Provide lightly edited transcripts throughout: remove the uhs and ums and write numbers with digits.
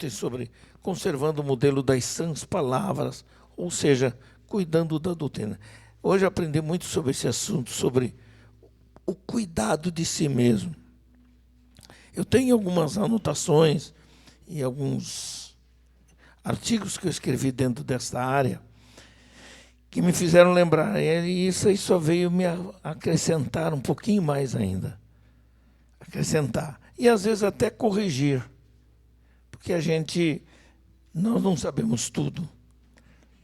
ontem sobre conservando o modelo das sãs palavras, ou seja, cuidando da doutrina. Hoje eu aprendi muito sobre esse assunto, sobre o cuidado de si mesmo. Eu tenho algumas anotações e alguns artigos que eu escrevi dentro desta área que me fizeram lembrar, e isso aí só veio me acrescentar um pouquinho mais ainda. Acrescentar. E às vezes até corrigir. Porque nós não sabemos tudo.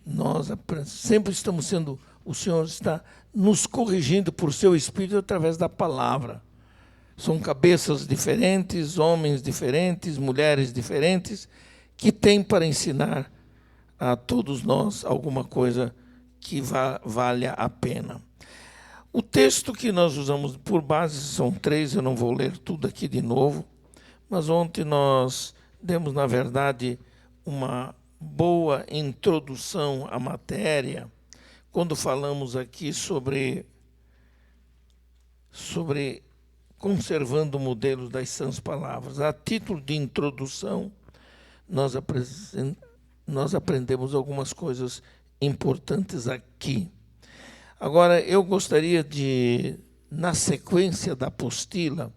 Nós sempre estamos sendo, o Senhor está nos corrigindo por seu Espírito através da palavra. São cabeças diferentes, homens diferentes, mulheres diferentes, que têm para ensinar a todos nós alguma coisa que valha a pena. O texto que nós usamos por base são 3, eu não vou ler tudo aqui de novo, mas ontem nós demos, na verdade, uma boa introdução à matéria, quando falamos aqui sobre conservando modelos das sãs palavras. A título de introdução, nós aprendemos algumas coisas importantes aqui. Agora, eu gostaria de, na sequência da apostila,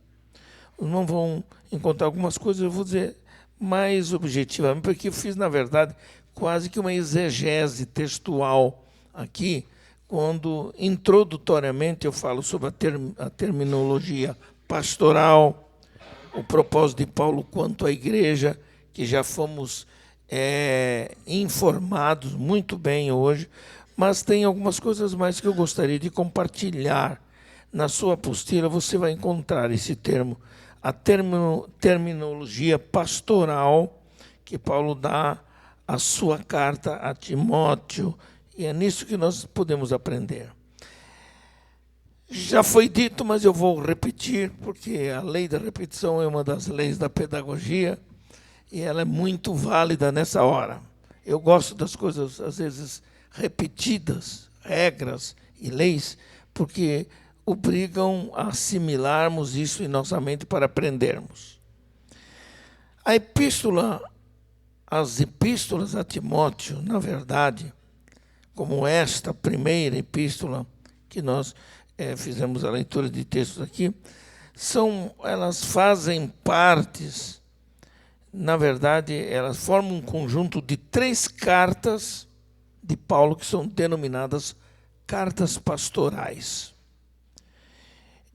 os irmãos vão encontrar algumas coisas, eu vou dizer mais objetivamente, porque eu fiz, na verdade, quase que uma exegese textual aqui, quando, introdutoriamente, eu falo sobre a terminologia pastoral, o propósito de Paulo quanto à igreja, que já fomos informados muito bem hoje, mas tem algumas coisas mais que eu gostaria de compartilhar. Na sua apostila você vai encontrar esse termo, a terminologia pastoral que Paulo dá à sua carta a Timóteo, e é nisso que nós podemos aprender. Já foi dito, mas eu vou repetir, porque a lei da repetição é uma das leis da pedagogia, e ela é muito válida nessa hora. Eu gosto das coisas, às vezes, repetidas, regras e leis, porque obrigam a assimilarmos isso em nossa mente para aprendermos. As epístolas a Timóteo, na verdade, como esta primeira epístola, que nós fizemos a leitura de textos aqui, elas fazem partes, na verdade, elas formam um conjunto de 3 cartas de Paulo, que são denominadas cartas pastorais.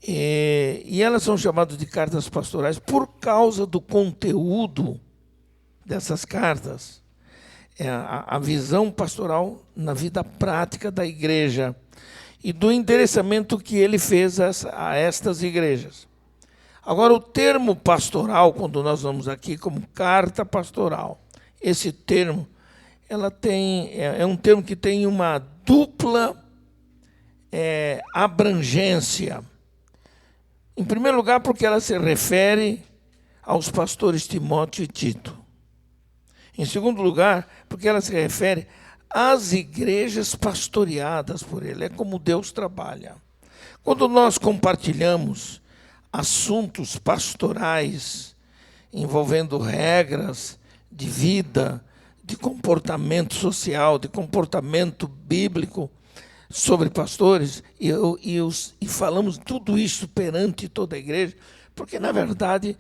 E elas são chamadas de cartas pastorais por causa do conteúdo dessas cartas, a visão pastoral na vida prática da igreja e do endereçamento que ele fez a estas igrejas. Agora, o termo pastoral, quando nós vamos aqui como carta pastoral, esse termo é um termo que tem uma dupla abrangência. Em primeiro lugar, porque ela se refere aos pastores Timóteo e Tito. Em segundo lugar, porque ela se refere às igrejas pastoreadas por ele. É como Deus trabalha. Quando nós compartilhamos assuntos pastorais envolvendo regras de vida, de comportamento social, de comportamento bíblico sobre pastores, e falamos tudo isso perante toda a igreja, porque, na verdade,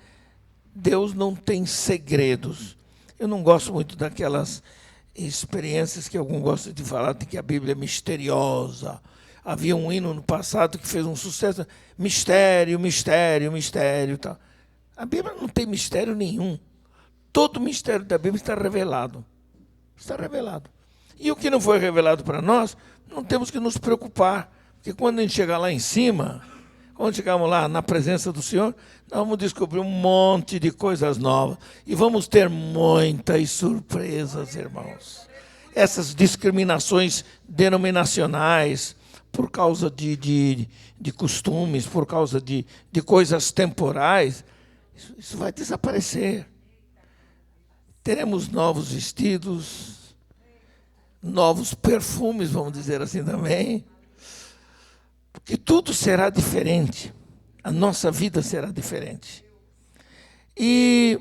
Deus não tem segredos. Eu não gosto muito daquelas experiências que alguns gostam de falar, de que a Bíblia é misteriosa. Havia um hino no passado que fez um sucesso, mistério, mistério, mistério. Tal. A Bíblia não tem mistério nenhum. Todo o mistério da Bíblia está revelado. Está revelado. E o que não foi revelado para nós, não temos que nos preocupar. Porque quando a gente chegar lá em cima, quando chegarmos lá na presença do Senhor, nós vamos descobrir um monte de coisas novas. E vamos ter muitas surpresas, irmãos. Essas discriminações denominacionais, por causa de costumes, por causa de coisas temporais, isso vai desaparecer. Teremos novos vestidos, novos perfumes, vamos dizer assim também, porque tudo será diferente, a nossa vida será diferente. E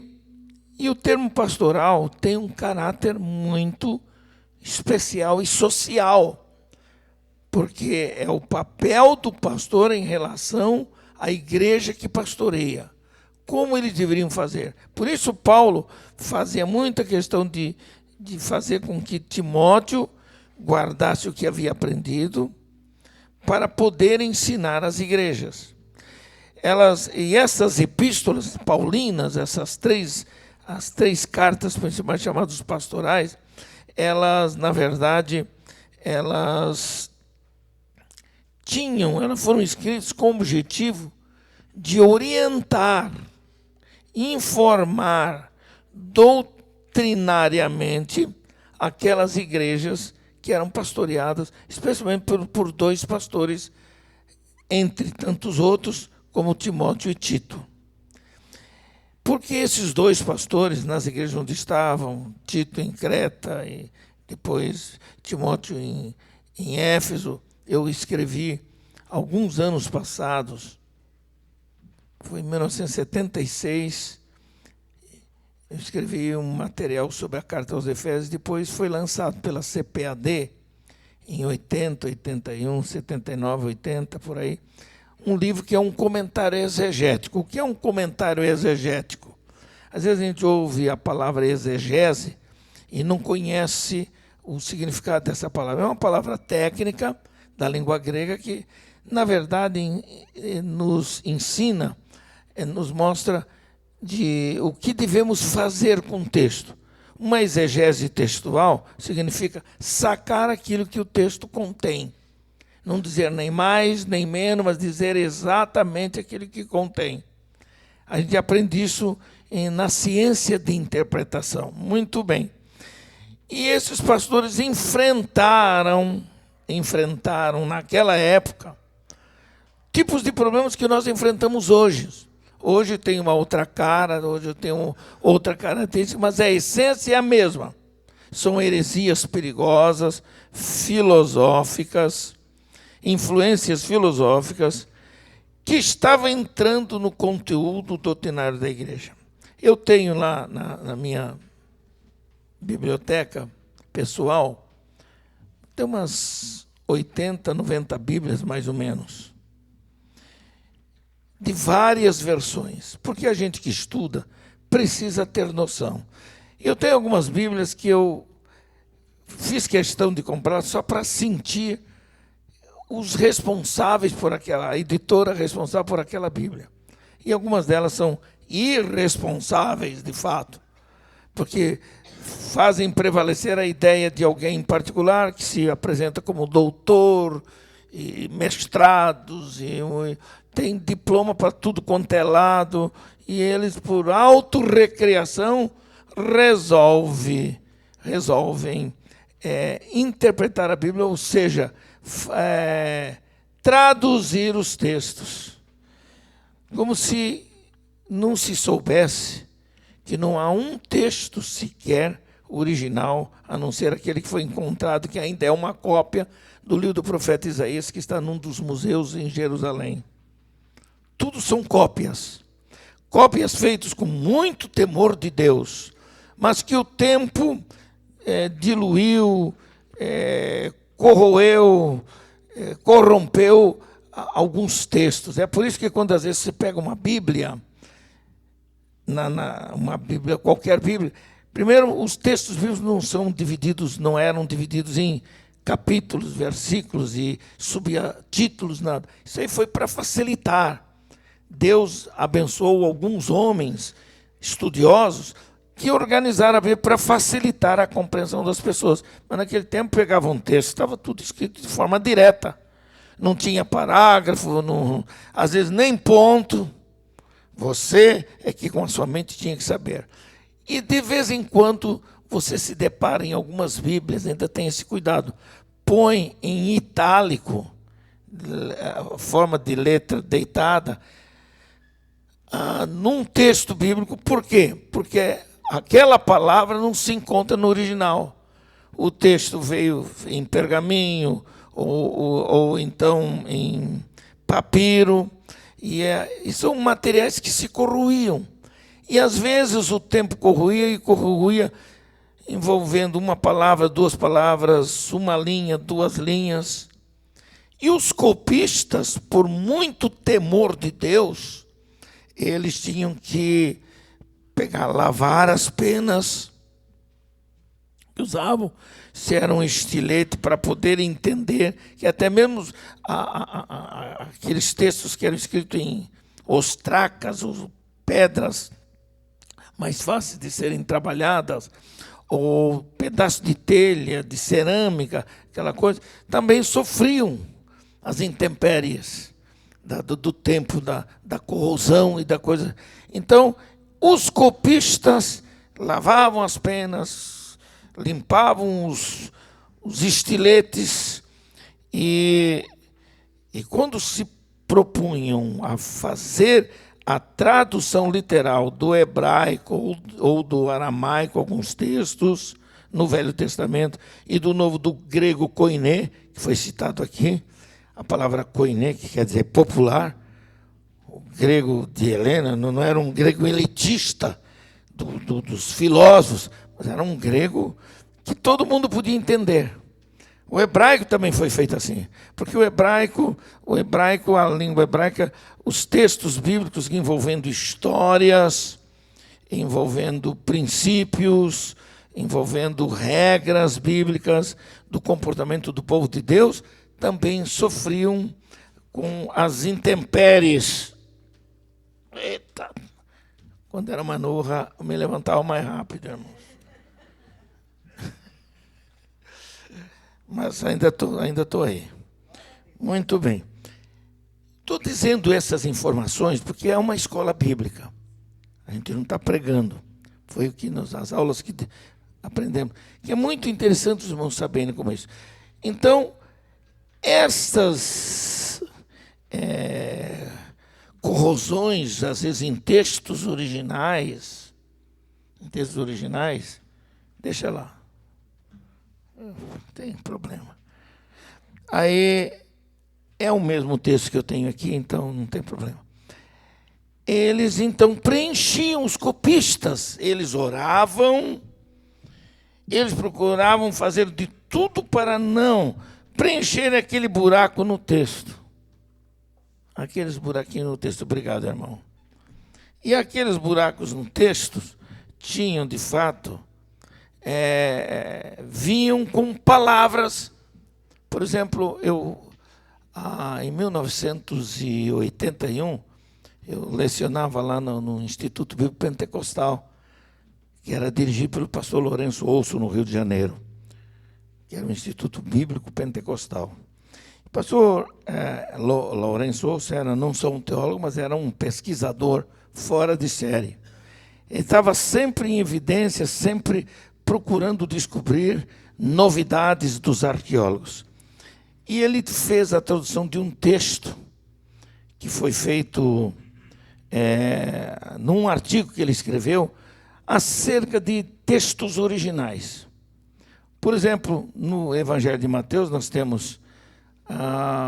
E o termo pastoral tem um caráter muito especial e social, porque é o papel do pastor em relação à igreja que pastoreia. Como eles deveriam fazer? Por isso Paulo fazia muita questão de fazer com que Timóteo guardasse o que havia aprendido para poder ensinar as igrejas. E essas epístolas paulinas, as três cartas principais chamadas pastorais, elas, na verdade, elas foram escritas com o objetivo de orientar, informar doutrinariamente aquelas igrejas que eram pastoreadas, especialmente por dois pastores, entre tantos outros, como Timóteo e Tito. Porque esses dois pastores, nas igrejas onde estavam, Tito em Creta e depois Timóteo em Éfeso, eu escrevi alguns anos passados, foi em 1976, eu escrevi um material sobre a carta aos Efésios, depois foi lançado pela CPAD em 80, 81, 79, 80, por aí, um livro que é um comentário exegético. O que é um comentário exegético? Às vezes a gente ouve a palavra exegese e não conhece o significado dessa palavra. É uma palavra técnica da língua grega que, na verdade, nos ensina, nos mostra o que devemos fazer com o texto. Uma exegese textual significa sacar aquilo que o texto contém. Não dizer nem mais, nem menos, mas dizer exatamente aquilo que contém. A gente aprende isso na ciência de interpretação. Muito bem. E esses pastores enfrentaram naquela época tipos de problemas que nós enfrentamos hoje. Hoje tem uma outra cara, hoje eu tenho outra característica, mas a essência é a mesma. São heresias perigosas, filosóficas, influências filosóficas que estavam entrando no conteúdo doutrinário da igreja. Eu tenho lá na minha biblioteca pessoal, tem umas 80, 90 Bíblias, mais ou menos, de várias versões, porque a gente que estuda precisa ter noção. Eu tenho algumas Bíblias que eu fiz questão de comprar só para sentir os responsáveis por a editora responsável por aquela Bíblia. E algumas delas são irresponsáveis, de fato, porque fazem prevalecer a ideia de alguém em particular que se apresenta como doutor, e mestrados, e tem diploma para tudo quanto é lado, e eles, por autorrecreação, resolvem interpretar a Bíblia, ou seja, traduzir os textos, como se não se soubesse que não há um texto sequer original, a não ser aquele que foi encontrado, que ainda é uma cópia do livro do profeta Isaías, que está num dos museus em Jerusalém. Tudo são cópias feitas com muito temor de Deus, mas que o tempo diluiu, corroeu, corrompeu alguns textos. É por isso que quando às vezes você pega uma Bíblia, uma Bíblia, qualquer Bíblia, primeiro os textos bíblicos não eram divididos em capítulos, versículos e subtítulos, nada. Isso aí foi para facilitar. Deus abençoou alguns homens estudiosos que organizaram a Bíblia para facilitar a compreensão das pessoas. Mas naquele tempo pegavam um texto, estava tudo escrito de forma direta. Não tinha parágrafo, às vezes nem ponto. Você é que com a sua mente tinha que saber. E de vez em quando você se depara em algumas Bíblias, ainda tem esse cuidado. Põe em itálico, a forma de letra deitada, num texto bíblico. Por quê? Porque aquela palavra não se encontra no original. O texto veio em pergaminho, ou então em papiro, e são materiais que se corroíam. E às vezes o tempo corria e corria, envolvendo uma palavra, duas palavras, uma linha, duas linhas. E os copistas, por muito temor de Deus, eles tinham que lavar as penas que usavam, se era um estilete, para poder entender que até mesmo aqueles textos que eram escritos em ostracas, ou pedras mais fáceis de serem trabalhadas, ou pedaço de telha, de cerâmica, aquela coisa, também sofriam as intempéries do tempo, da corrosão e da coisa. Então, os copistas lavavam as penas, limpavam os estiletes e quando se propunham a fazer a tradução literal do hebraico ou do aramaico, alguns textos no Velho Testamento, e do Novo, do grego koiné, que foi citado aqui, a palavra koiné, que quer dizer popular. O grego de Helena não era um grego elitista dos filósofos, mas era um grego que todo mundo podia entender. O hebraico também foi feito assim, porque o hebraico, a língua hebraica, os textos bíblicos envolvendo histórias, envolvendo princípios, envolvendo regras bíblicas do comportamento do povo de Deus, também sofriam com as intempéries. Eita! Quando era manorra, eu me levantava mais rápido, irmãos. Mas ainda estou aí. Muito bem. Estou dizendo essas informações porque é uma escola bíblica. A gente não está pregando. Foi o que nas aulas que aprendemos. Que é muito interessante os irmãos saberem como é isso. Então, essas corrosões, às vezes em textos originais, deixa lá. Não tem problema. Aí é o mesmo texto que eu tenho aqui, então não tem problema. Eles então preenchiam, os copistas, eles oravam, eles procuravam fazer de tudo para não preencher aquele buraco no texto. Aqueles buraquinhos no texto, obrigado, irmão. E aqueles buracos no texto tinham, de fato, vinham com palavras. Por exemplo, em 1981, eu lecionava lá no Instituto Bíblico Pentecostal, que era dirigido pelo pastor Lourenço Olso, no Rio de Janeiro, que era o Instituto Bíblico Pentecostal. O pastor Lourenço Olso não só um teólogo, mas era um pesquisador fora de série. Ele estava sempre em evidência, sempre procurando descobrir novidades dos arqueólogos. E ele fez a tradução de um texto que foi feito num artigo que ele escreveu acerca de textos originais. Por exemplo, no Evangelho de Mateus, nós temos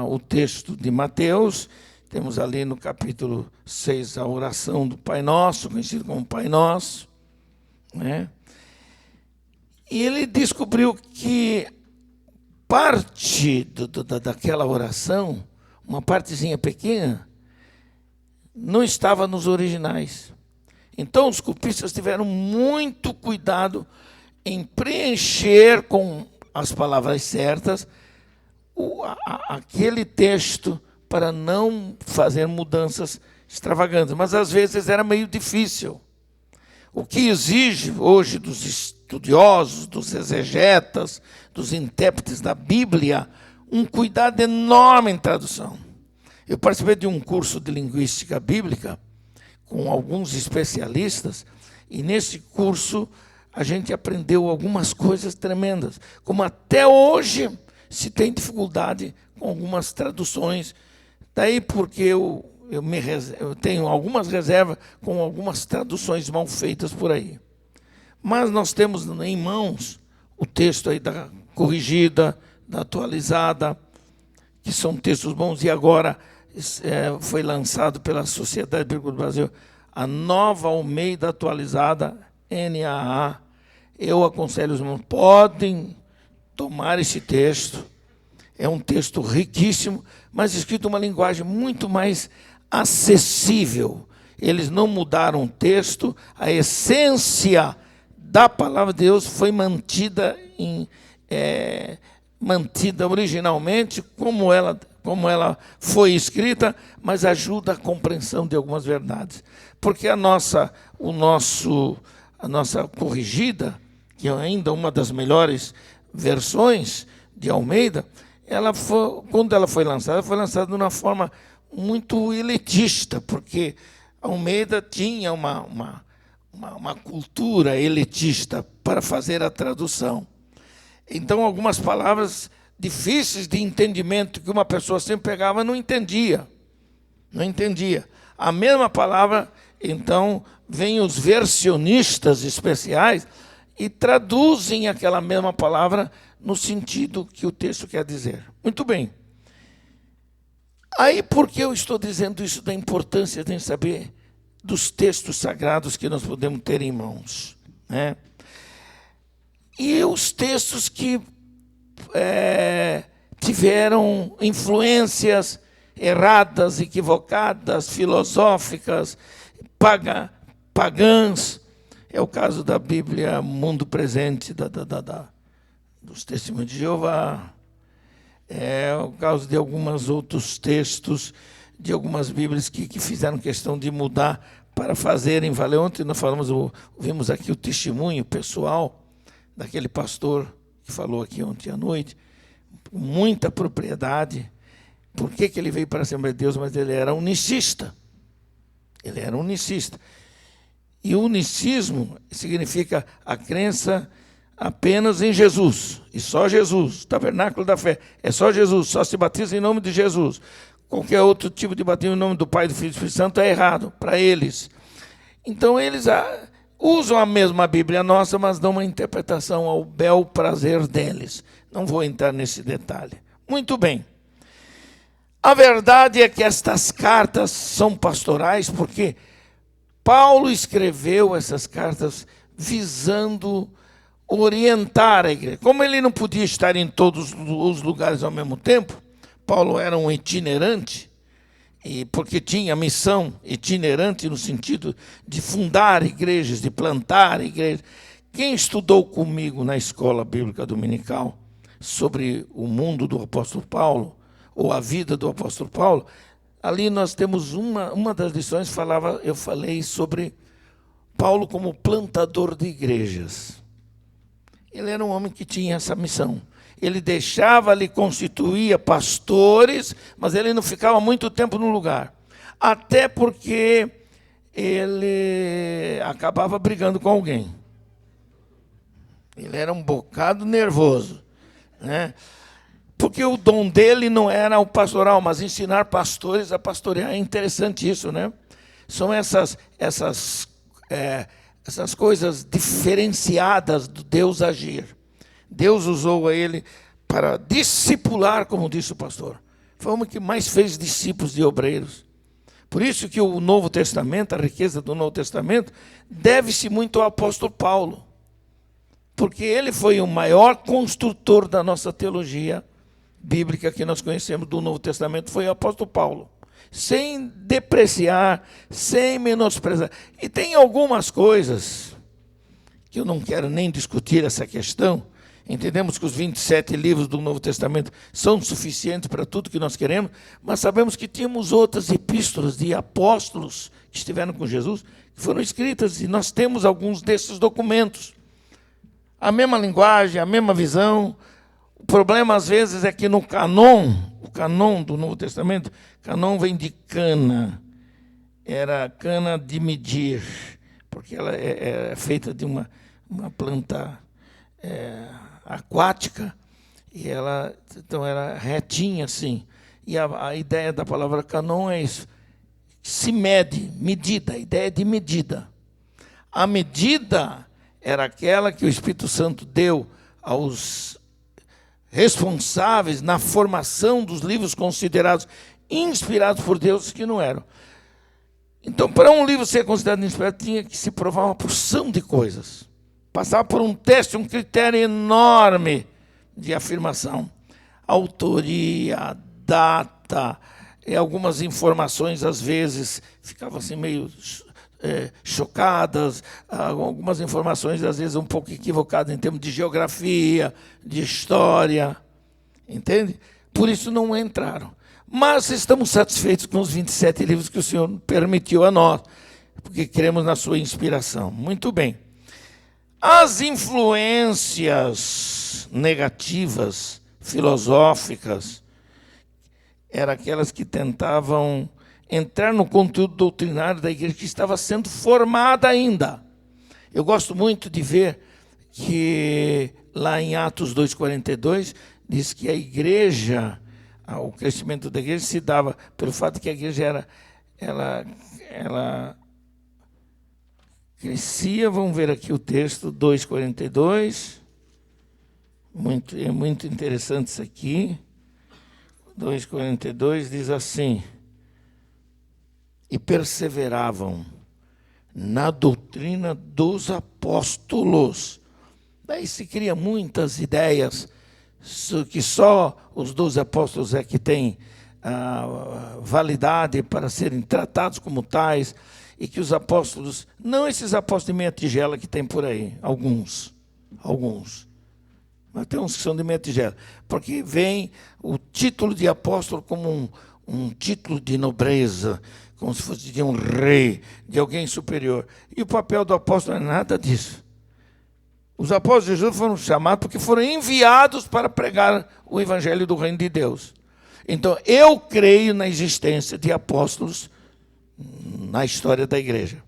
o texto de Mateus, temos ali no capítulo 6 a oração do Pai Nosso, conhecido como Pai Nosso, né? E ele descobriu que parte daquela oração, uma partezinha pequena, não estava nos originais. Então os copistas tiveram muito cuidado em preencher com as palavras certas aquele texto para não fazer mudanças extravagantes. Mas às vezes era meio difícil. O que exige hoje dos estudiosos, dos exegetas, dos intérpretes da Bíblia, um cuidado enorme em tradução. Eu participei de um curso de linguística bíblica com alguns especialistas, e nesse curso a gente aprendeu algumas coisas tremendas, como até hoje se tem dificuldade com algumas traduções. Daí porque eu tenho algumas reservas com algumas traduções mal feitas por aí. Mas nós temos em mãos o texto aí da corrigida, da atualizada, que são textos bons, e agora foi lançado pela Sociedade Bíblica do Brasil a Nova Almeida Atualizada, NAA. Eu aconselho os irmãos, podem tomar esse texto. É um texto riquíssimo, mas escrito em uma linguagem muito mais acessível. Eles não mudaram o texto, a essência da palavra de Deus foi mantida originalmente, como ela foi escrita, mas ajuda a compreensão de algumas verdades. Porque a nossa corrigida, que é ainda uma das melhores versões de Almeida, quando ela foi lançada de uma forma muito elitista, porque Almeida tinha uma cultura elitista para fazer a tradução. Então, algumas palavras difíceis de entendimento que uma pessoa sempre pegava, não entendia. A mesma palavra, então, vem os versionistas especiais e traduzem aquela mesma palavra no sentido que o texto quer dizer. Muito bem. Aí, por que eu estou dizendo isso da importância de saber dos textos sagrados que nós podemos ter em mãos, né? E os textos que tiveram influências erradas, equivocadas, filosóficas, pagãs. É o caso da Bíblia Mundo Presente, dos Testemunhos de Jeová. É o caso de alguns outros textos, de algumas Bíblias que fizeram questão de mudar para fazerem valer. Ontem nós ouvimos aqui o testemunho pessoal daquele pastor que falou aqui ontem à noite, com muita propriedade. Por que ele veio para a Assembleia de Deus? Mas ele era unicista. E o unicismo significa a crença apenas em Jesus, e só Jesus, tabernáculo da fé, é só Jesus, só se batiza em nome de Jesus. Qualquer outro tipo de batismo em nome do Pai, do Filho e do Espírito Santo é errado para eles. Então eles usam a mesma Bíblia nossa, mas dão uma interpretação ao bel prazer deles. Não vou entrar nesse detalhe. Muito bem. A verdade é que estas cartas são pastorais, porque Paulo escreveu essas cartas visando orientar a igreja. Como ele não podia estar em todos os lugares ao mesmo tempo, Paulo era um itinerante, porque tinha missão itinerante no sentido de fundar igrejas, de plantar igrejas. Quem estudou comigo na escola bíblica dominical sobre o mundo do apóstolo Paulo, ou a vida do apóstolo Paulo, ali nós temos uma das lições, eu falei sobre Paulo como plantador de igrejas. Ele era um homem que tinha essa missão. Ele constituía pastores, mas ele não ficava muito tempo no lugar. Até porque ele acabava brigando com alguém. Ele era um bocado nervoso, né? Porque o dom dele não era o pastoral, mas ensinar pastores a pastorear. É interessante isso, né? São essas coisas diferenciadas do Deus agir. Deus usou ele para discipular, como disse o pastor. Foi o homem que mais fez discípulos de obreiros. Por isso que o Novo Testamento, a riqueza do Novo Testamento, deve-se muito ao apóstolo Paulo. Porque ele foi o maior construtor da nossa teologia bíblica que nós conhecemos do Novo Testamento, foi o apóstolo Paulo. Sem depreciar, sem menosprezar. E tem algumas coisas que eu não quero nem discutir essa questão. Entendemos que os 27 livros do Novo Testamento são suficientes para tudo que nós queremos, mas sabemos que tínhamos outras epístolas de apóstolos que estiveram com Jesus, que foram escritas, e nós temos alguns desses documentos. A mesma linguagem, a mesma visão. O problema, às vezes, é que no o canon do Novo Testamento, canon vem de cana, era cana de medir, porque ela é feita de uma planta aquática, e ela então era retinha assim. E a ideia da palavra canon é isso, se mede, medida, a ideia de medida. A medida era aquela que o Espírito Santo deu aos responsáveis na formação dos livros considerados inspirados por Deus, que não eram. Então, para um livro ser considerado inspirado, tinha que se provar uma porção de coisas. Passar por um teste, um critério enorme de afirmação. Autoria, data, e algumas informações, às vezes, ficavam assim meio chocadas, algumas informações, às vezes, um pouco equivocadas em termos de geografia, de história, entende? Por isso não entraram. Mas estamos satisfeitos com os 27 livros que o Senhor permitiu a nós, porque cremos na sua inspiração. Muito bem. As influências negativas, filosóficas, eram aquelas que tentavam entrar no conteúdo doutrinário da igreja que estava sendo formada ainda. Eu gosto muito de ver que lá em Atos 2,42 diz que a igreja, o crescimento da igreja se dava pelo fato de que a igreja ela crescia. Vamos ver aqui o texto 2,42. É muito interessante isso aqui. 2,42 diz assim: e perseveravam na doutrina dos apóstolos. Daí se cria muitas ideias que só os 12 apóstolos é que têm validade para serem tratados como tais, e que os apóstolos, não esses apóstolos de meia tigela que tem por aí, alguns, mas tem uns que são de meia tigela, porque vem o título de apóstolo como um título de nobreza, como se fosse de um rei, de alguém superior. E o papel do apóstolo não é nada disso. Os apóstolos de Jesus foram chamados porque foram enviados para pregar o evangelho do reino de Deus. Então, eu creio na existência de apóstolos na história da igreja.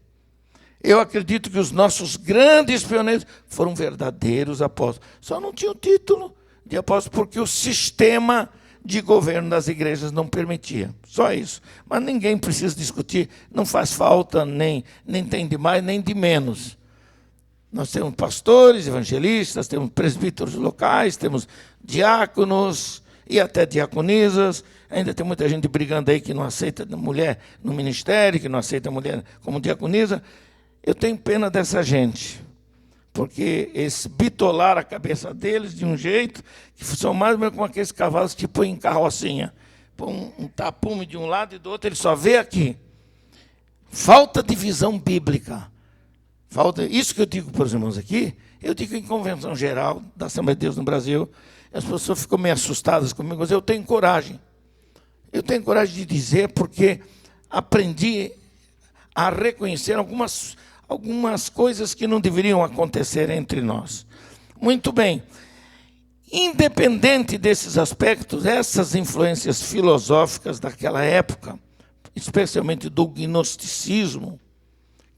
Eu acredito que os nossos grandes pioneiros foram verdadeiros apóstolos. Só não tinham título de apóstolo porque o sistema de governo das igrejas não permitia. Só isso. Mas ninguém precisa discutir, não faz falta, nem tem de mais, nem de menos. Nós temos pastores, evangelistas, temos presbíteros locais, temos diáconos e até diaconisas. Ainda tem muita gente brigando aí que não aceita mulher no ministério, que não aceita mulher como diaconisa. Eu tenho pena dessa gente, porque eles bitolaram a cabeça deles de um jeito que são mais ou menos como aqueles cavalos que põem em carrocinha. Põe um tapume de um lado e do outro, ele só vê aqui. Falta de visão bíblica. Isso que eu digo para os irmãos aqui, eu digo em convenção geral da Assembleia de Deus no Brasil, as pessoas ficam meio assustadas comigo, mas eu tenho coragem. Eu tenho coragem de dizer porque aprendi a reconhecer algumas coisas que não deveriam acontecer entre nós. Muito bem. Independente desses aspectos, essas influências filosóficas daquela época, especialmente do gnosticismo,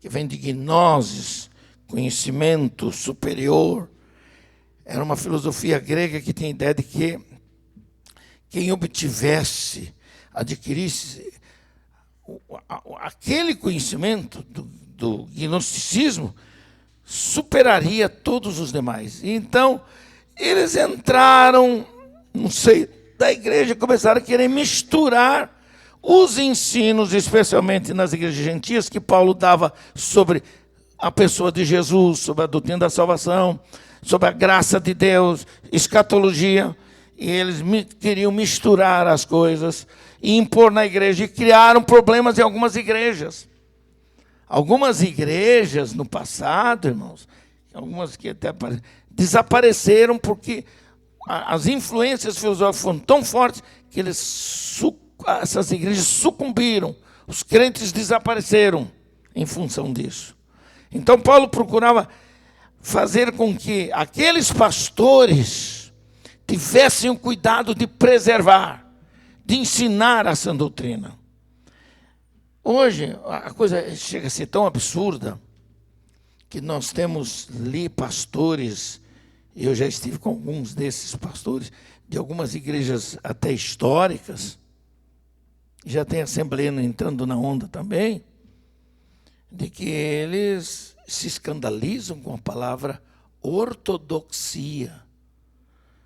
que vem de gnosis, conhecimento superior, era uma filosofia grega que tinha a ideia de que quem adquirisse aquele conhecimento do gnosticismo, superaria todos os demais. Então, eles entraram, não sei, da igreja, começaram a querer misturar os ensinos, especialmente nas igrejas gentias, que Paulo dava sobre a pessoa de Jesus, sobre a doutrina da salvação, sobre a graça de Deus, escatologia, e eles queriam misturar as coisas e impor na igreja, e criaram problemas em algumas igrejas. Algumas igrejas no passado, irmãos, algumas que até desapareceram porque as influências filosóficas foram tão fortes que essas igrejas sucumbiram, os crentes desapareceram em função disso. Então Paulo procurava fazer com que aqueles pastores tivessem o cuidado de preservar, de ensinar a sã doutrina. Hoje a coisa chega a ser tão absurda que nós temos ali pastores, eu já estive com alguns desses pastores, de algumas igrejas até históricas, já tem assembleano entrando na onda também, de que eles se escandalizam com a palavra ortodoxia.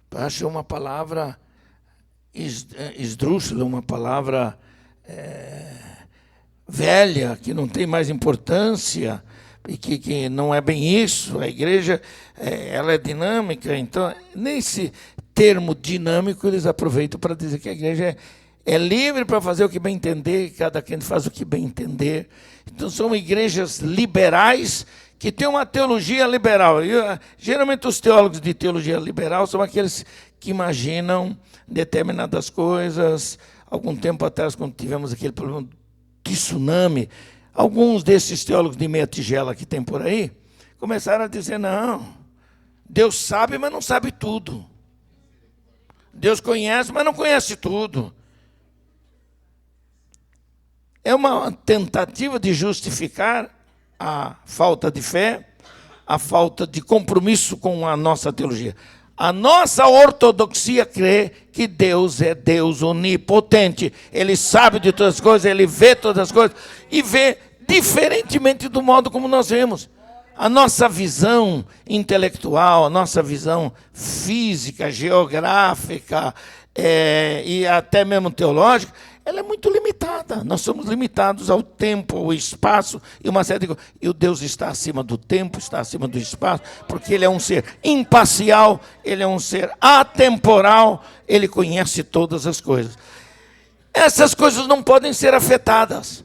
Acham uma palavra esdrúxula, uma palavra velha, que não tem mais importância, e que não é bem isso. A igreja ela é dinâmica, então, nesse termo dinâmico, eles aproveitam para dizer que a igreja é livre para fazer o que bem entender, cada quem faz o que bem entender. Então, são igrejas liberais que têm uma teologia liberal. Geralmente, os teólogos de teologia liberal são aqueles que imaginam determinadas coisas. Algum tempo atrás, quando tivemos aquele problema de tsunami, alguns desses teólogos de meia tigela que tem por aí começaram a dizer: não, Deus sabe, mas não sabe tudo. Deus conhece, mas não conhece tudo. É uma tentativa de justificar a falta de fé, a falta de compromisso com a nossa teologia. A nossa ortodoxia crê que Deus é Deus onipotente. Ele sabe de todas as coisas, Ele vê todas as coisas e vê diferentemente do modo como nós vemos. A nossa visão intelectual, a nossa visão física, geográfica e até mesmo teológica, ela é muito limitada. Nós somos limitados ao tempo, ao espaço e uma série de coisas. E o Deus está acima do tempo, está acima do espaço, porque Ele é um ser imparcial, Ele é um ser atemporal, Ele conhece todas as coisas. Essas coisas não podem ser afetadas.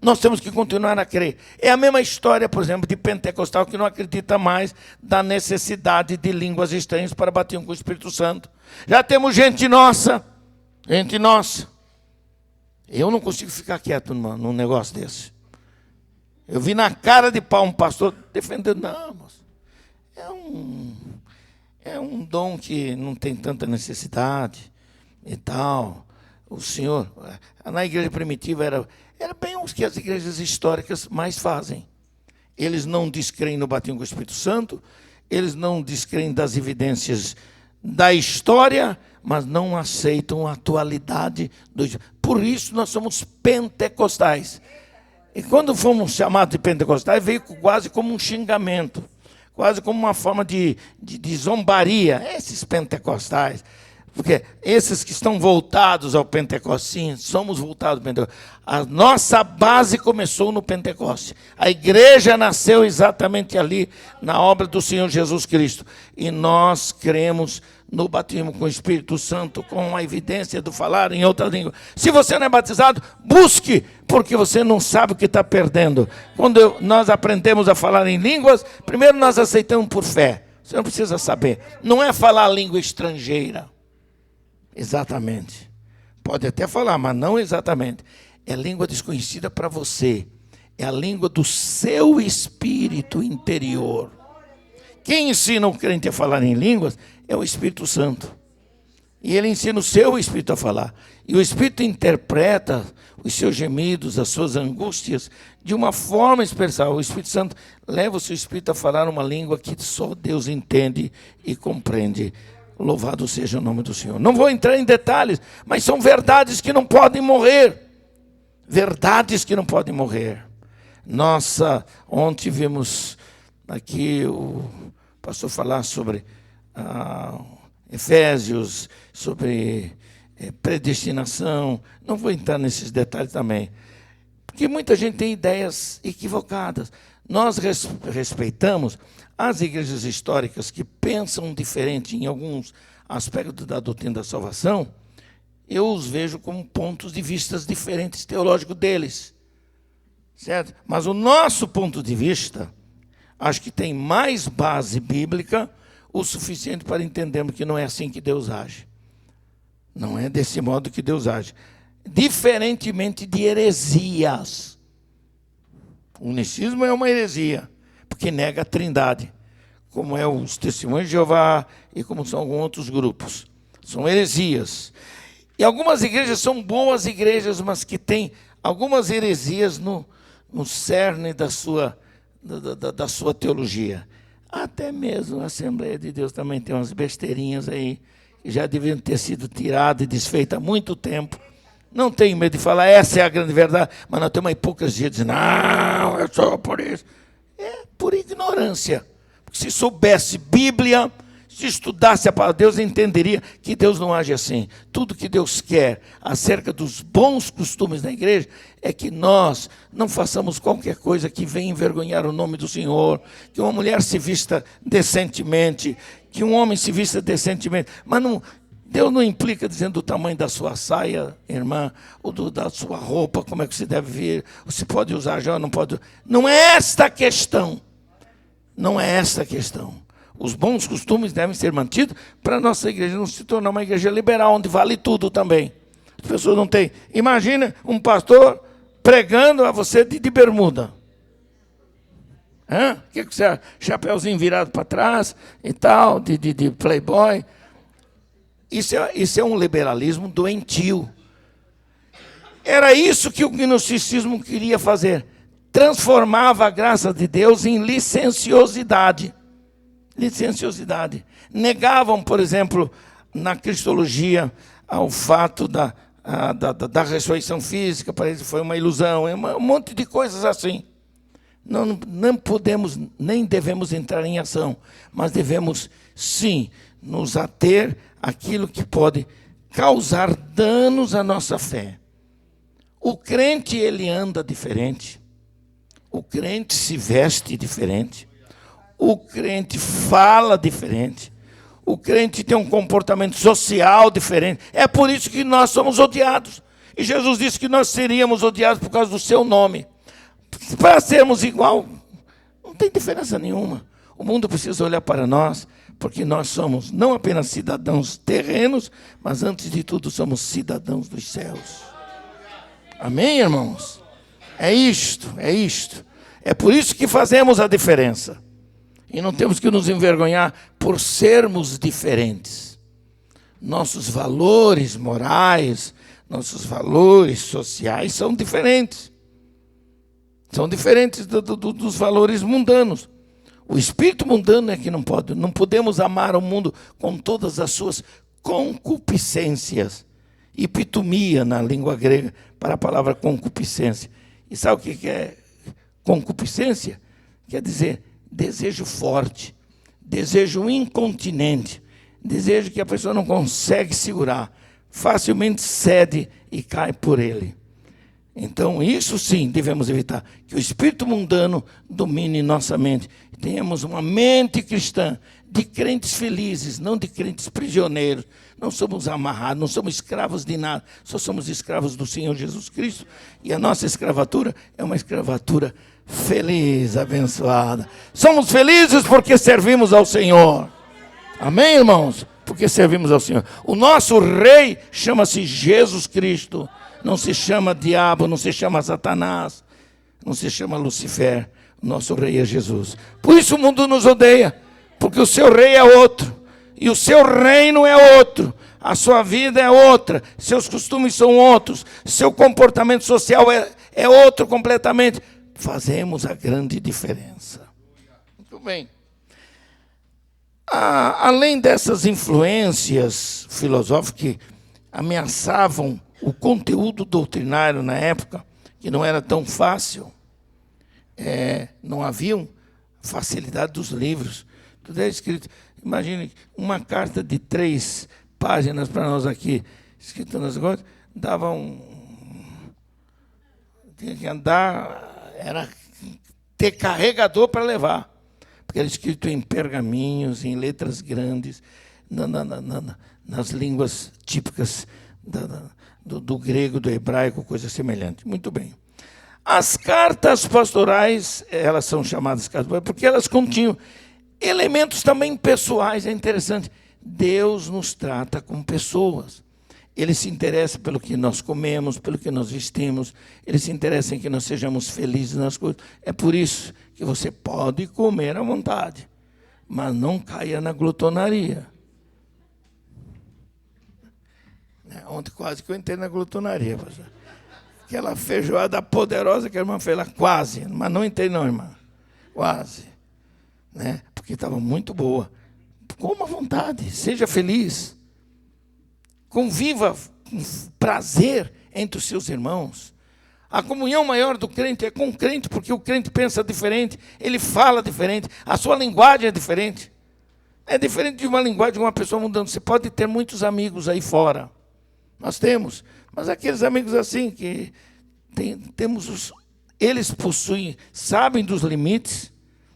Nós temos que continuar a crer. É a mesma história, por exemplo, de pentecostal que não acredita mais da necessidade de línguas estranhas para bater com o Espírito Santo. Já temos gente nossa. Eu não consigo ficar quieto num negócio desse. Eu vi na cara de pau um pastor defendendo. Não, moço, é um dom que não tem tanta necessidade e tal. O Senhor, na igreja primitiva, era bem o que as igrejas históricas mais fazem. Eles não descreem no batismo com o Espírito Santo, eles não descreem das evidências da história, mas não aceitam a atualidade do. Por isso nós somos pentecostais. E quando fomos chamados de pentecostais, veio quase como um xingamento, quase como uma forma de zombaria. Esses pentecostais. Porque esses que estão voltados ao Pentecostes, sim, somos voltados ao Pentecostes. A nossa base começou no Pentecoste. A igreja nasceu exatamente ali, na obra do Senhor Jesus Cristo. E nós cremos no batismo com o Espírito Santo, com a evidência do falar em outra língua. Se você não é batizado, busque, porque você não sabe o que está perdendo. Quando nós aprendemos a falar em línguas, primeiro nós aceitamos por fé. Você não precisa saber. Não é falar língua estrangeira. Exatamente. Pode até falar, mas não exatamente. É língua desconhecida para você. É a língua do seu espírito interior. Quem ensina o crente a falar em línguas é o Espírito Santo. E ele ensina o seu espírito a falar. E o Espírito interpreta os seus gemidos, as suas angústias, de uma forma especial. O Espírito Santo leva o seu espírito a falar uma língua que só Deus entende e compreende. Louvado seja o nome do Senhor. Não vou entrar em detalhes, mas são verdades que não podem morrer. Verdades que não podem morrer. Ontem vimos aqui o pastor falar sobre Efésios, sobre predestinação. Não vou entrar nesses detalhes também. Porque muita gente tem ideias equivocadas. Nós respeitamos as igrejas históricas que pensam diferente em alguns aspectos da doutrina da salvação. Eu os vejo como pontos de vista diferentes teológicos deles. Certo? Mas o nosso ponto de vista, acho que tem mais base bíblica o suficiente para entendermos que não é assim que Deus age. Não é desse modo que Deus age. Diferentemente de heresias. O unicismo é uma heresia, porque nega a trindade, como é os Testemunhos de Jeová e como são alguns outros grupos. São heresias. E algumas igrejas são boas igrejas, mas que têm algumas heresias no cerne da sua teologia. Até mesmo a Assembleia de Deus também tem umas besteirinhas aí, que já deviam ter sido tiradas e desfeitas há muito tempo. Não tenho medo de falar, essa é a grande verdade, mas nós temos uma hipocrisia dizendo, não, é só por isso. É por ignorância. Porque se soubesse Bíblia, se estudasse a palavra de Deus, entenderia que Deus não age assim. Tudo que Deus quer acerca dos bons costumes da igreja é que nós não façamos qualquer coisa que venha envergonhar o nome do Senhor, que uma mulher se vista decentemente, que um homem se vista decentemente. Mas não, Deus não implica dizendo o tamanho da sua saia, irmã, ou da sua roupa, como é que você deve vir, ou se pode usar já ou não pode. Não é esta a questão. Não é esta a questão. Os bons costumes devem ser mantidos para a nossa igreja não se tornar uma igreja liberal, onde vale tudo também. As pessoas não têm. Imagina um pastor pregando a você de bermuda. O que você acha? Chapeuzinho virado para trás e tal, de playboy. Isso é um liberalismo doentio. Era isso que o gnosticismo queria fazer. Transformava a graça de Deus em licenciosidade. Licenciosidade. Negavam, por exemplo, na cristologia, o fato da ressurreição física, para eles foi uma ilusão, um monte de coisas assim. Não podemos, nem devemos entrar em ação, mas devemos, sim, nos ater àquilo que pode causar danos à nossa fé. O crente, ele anda diferente. O crente se veste diferente. O crente fala diferente. O crente tem um comportamento social diferente. É por isso que nós somos odiados. E Jesus disse que nós seríamos odiados por causa do seu nome. Para sermos igual, não tem diferença nenhuma. O mundo precisa olhar para nós, porque nós somos não apenas cidadãos terrenos, mas antes de tudo somos cidadãos dos céus. Amém, irmãos? É isto, é isto. É por isso que fazemos a diferença. E não temos que nos envergonhar por sermos diferentes. Nossos valores morais, nossos valores sociais são diferentes. São diferentes dos valores mundanos. O espírito mundano é que não pode. Não podemos amar o mundo com todas as suas concupiscências. Epitomia na língua grega para a palavra concupiscência. E sabe o que é concupiscência? Quer dizer desejo forte, desejo incontinente, desejo que a pessoa não consegue segurar, facilmente cede e cai por ele. Então, isso sim devemos evitar, que o espírito mundano domine nossa mente. Tenhamos uma mente cristã, de crentes felizes, não de crentes prisioneiros. Não somos amarrados, não somos escravos de nada, só somos escravos do Senhor Jesus Cristo. E a nossa escravatura é uma escravatura feliz, abençoada. Somos felizes porque servimos ao Senhor. Amém, irmãos? Porque servimos ao Senhor. O nosso rei chama-se Jesus Cristo. Não se chama diabo, não se chama Satanás, não se chama Lucifer. O nosso rei é Jesus. Por isso o mundo nos odeia, porque o seu rei é outro, e o seu reino é outro, a sua vida é outra, seus costumes são outros, seu comportamento social é outro completamente. Fazemos a grande diferença. Muito bem. Além dessas influências filosóficas que ameaçavam o conteúdo doutrinário na época, que não era tão fácil, não havia facilidade dos livros. Tudo é escrito. Imagine uma carta de 3 páginas para nós aqui, escrita nas coisas, dava tinha que andar, era ter carregador para levar, porque era escrito em pergaminhos, em letras grandes, nas línguas típicas do grego, do hebraico, coisa semelhante. Muito bem. As cartas pastorais, elas são chamadas cartas pastorais porque elas continham elementos também pessoais. É interessante. Deus nos trata como pessoas. Ele se interessa pelo que nós comemos, pelo que nós vestimos. Ele se interessa em que nós sejamos felizes nas coisas. É por isso que você pode comer à vontade, mas não caia na glutonaria. Ontem quase que eu entrei na glutonaria, pastor. Aquela feijoada poderosa que a irmã fez lá, quase. Mas não entrei não, irmã. Quase. Porque estava muito boa. Coma à vontade, seja feliz. Conviva com prazer entre os seus irmãos. A comunhão maior do crente é com o crente, porque o crente pensa diferente, ele fala diferente, a sua linguagem é diferente. É diferente de uma linguagem de uma pessoa mudando. Você pode ter muitos amigos aí fora. Nós temos. Mas aqueles amigos assim que eles possuem, sabem dos limites,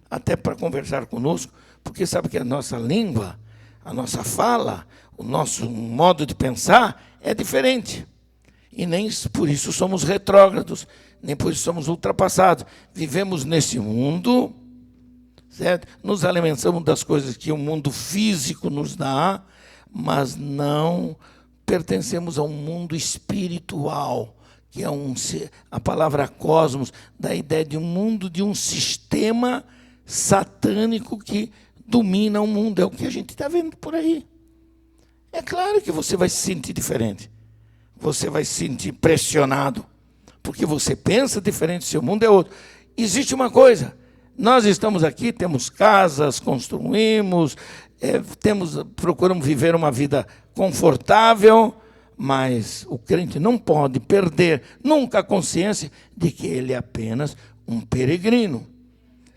até para conversar conosco, porque sabe que a nossa língua, a nossa fala, o nosso modo de pensar é diferente. E nem por isso somos retrógrados, nem por isso somos ultrapassados. Vivemos nesse mundo, certo? Nos alimentamos das coisas que o mundo físico nos dá, mas não pertencemos a um mundo espiritual, que é a palavra cosmos, da ideia de um mundo, de um sistema satânico que domina o mundo. É o que a gente está vendo por aí. É claro que você vai se sentir diferente. Você vai se sentir pressionado, porque você pensa diferente, seu mundo é outro. Existe uma coisa, nós estamos aqui, temos casas, construímos, procuramos viver uma vida confortável, mas o crente não pode perder nunca a consciência de que ele é apenas um peregrino.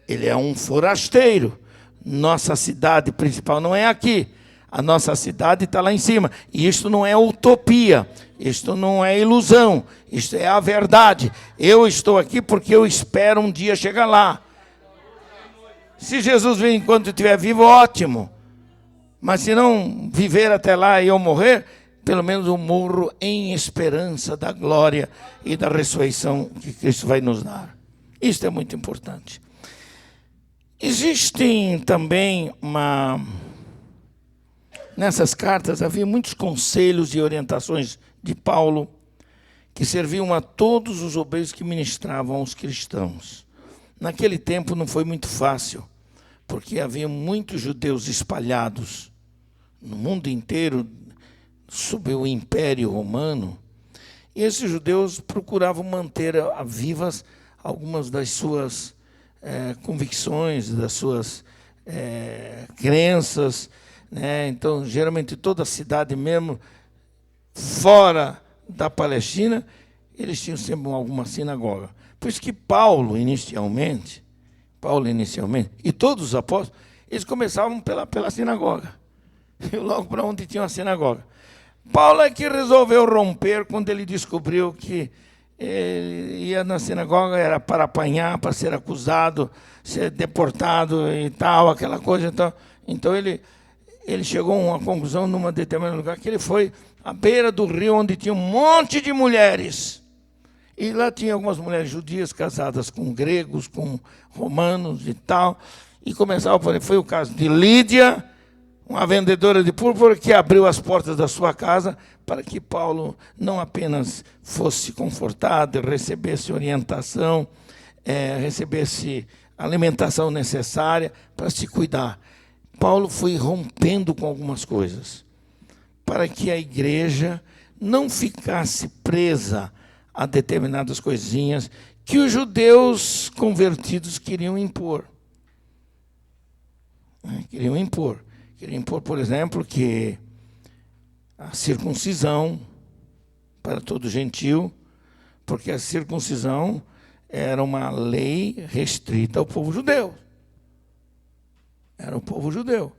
Ele é um forasteiro. Nossa cidade principal não é aqui. A nossa cidade está lá em cima. E isto não é utopia. Isto não é ilusão. Isto é a verdade. Eu estou aqui porque eu espero um dia chegar lá. Se Jesus vir enquanto eu estiver vivo, ótimo. Mas se não viver até lá e eu morrer, pelo menos eu morro em esperança da glória e da ressurreição que Cristo vai nos dar. Isto é muito importante. Existem também nessas cartas havia muitos conselhos e orientações de Paulo que serviam a todos os obreiros que ministravam aos cristãos. Naquele tempo não foi muito fácil, porque havia muitos judeus espalhados no mundo inteiro sob o Império Romano, e esses judeus procuravam manter vivas algumas das suas convicções, das suas crenças, né? Então, geralmente, toda a cidade mesmo, fora da Palestina, eles tinham sempre alguma sinagoga. Por isso que Paulo, inicialmente, e todos os apóstolos, eles começavam pela sinagoga. E logo para onde tinha uma sinagoga. Paulo é que resolveu romper quando ele descobriu que ele ia na sinagoga, era para apanhar, para ser acusado, ser deportado e tal, aquela coisa. Então ele chegou a uma conclusão numa determinada lugar, que ele foi à beira do rio onde tinha um monte de mulheres. E lá tinha algumas mulheres judias casadas com gregos, com romanos e tal. E foi o caso de Lídia, uma vendedora de púrpura, que abriu as portas da sua casa para que Paulo não apenas fosse confortado, recebesse orientação, recebesse alimentação necessária para se cuidar. Paulo foi rompendo com algumas coisas, para que a igreja não ficasse presa a determinadas coisinhas que os judeus convertidos queriam impor. Queriam impor, por exemplo, que a circuncisão para todo gentil, porque a circuncisão era uma lei restrita ao povo judeu. Era o povo judeu.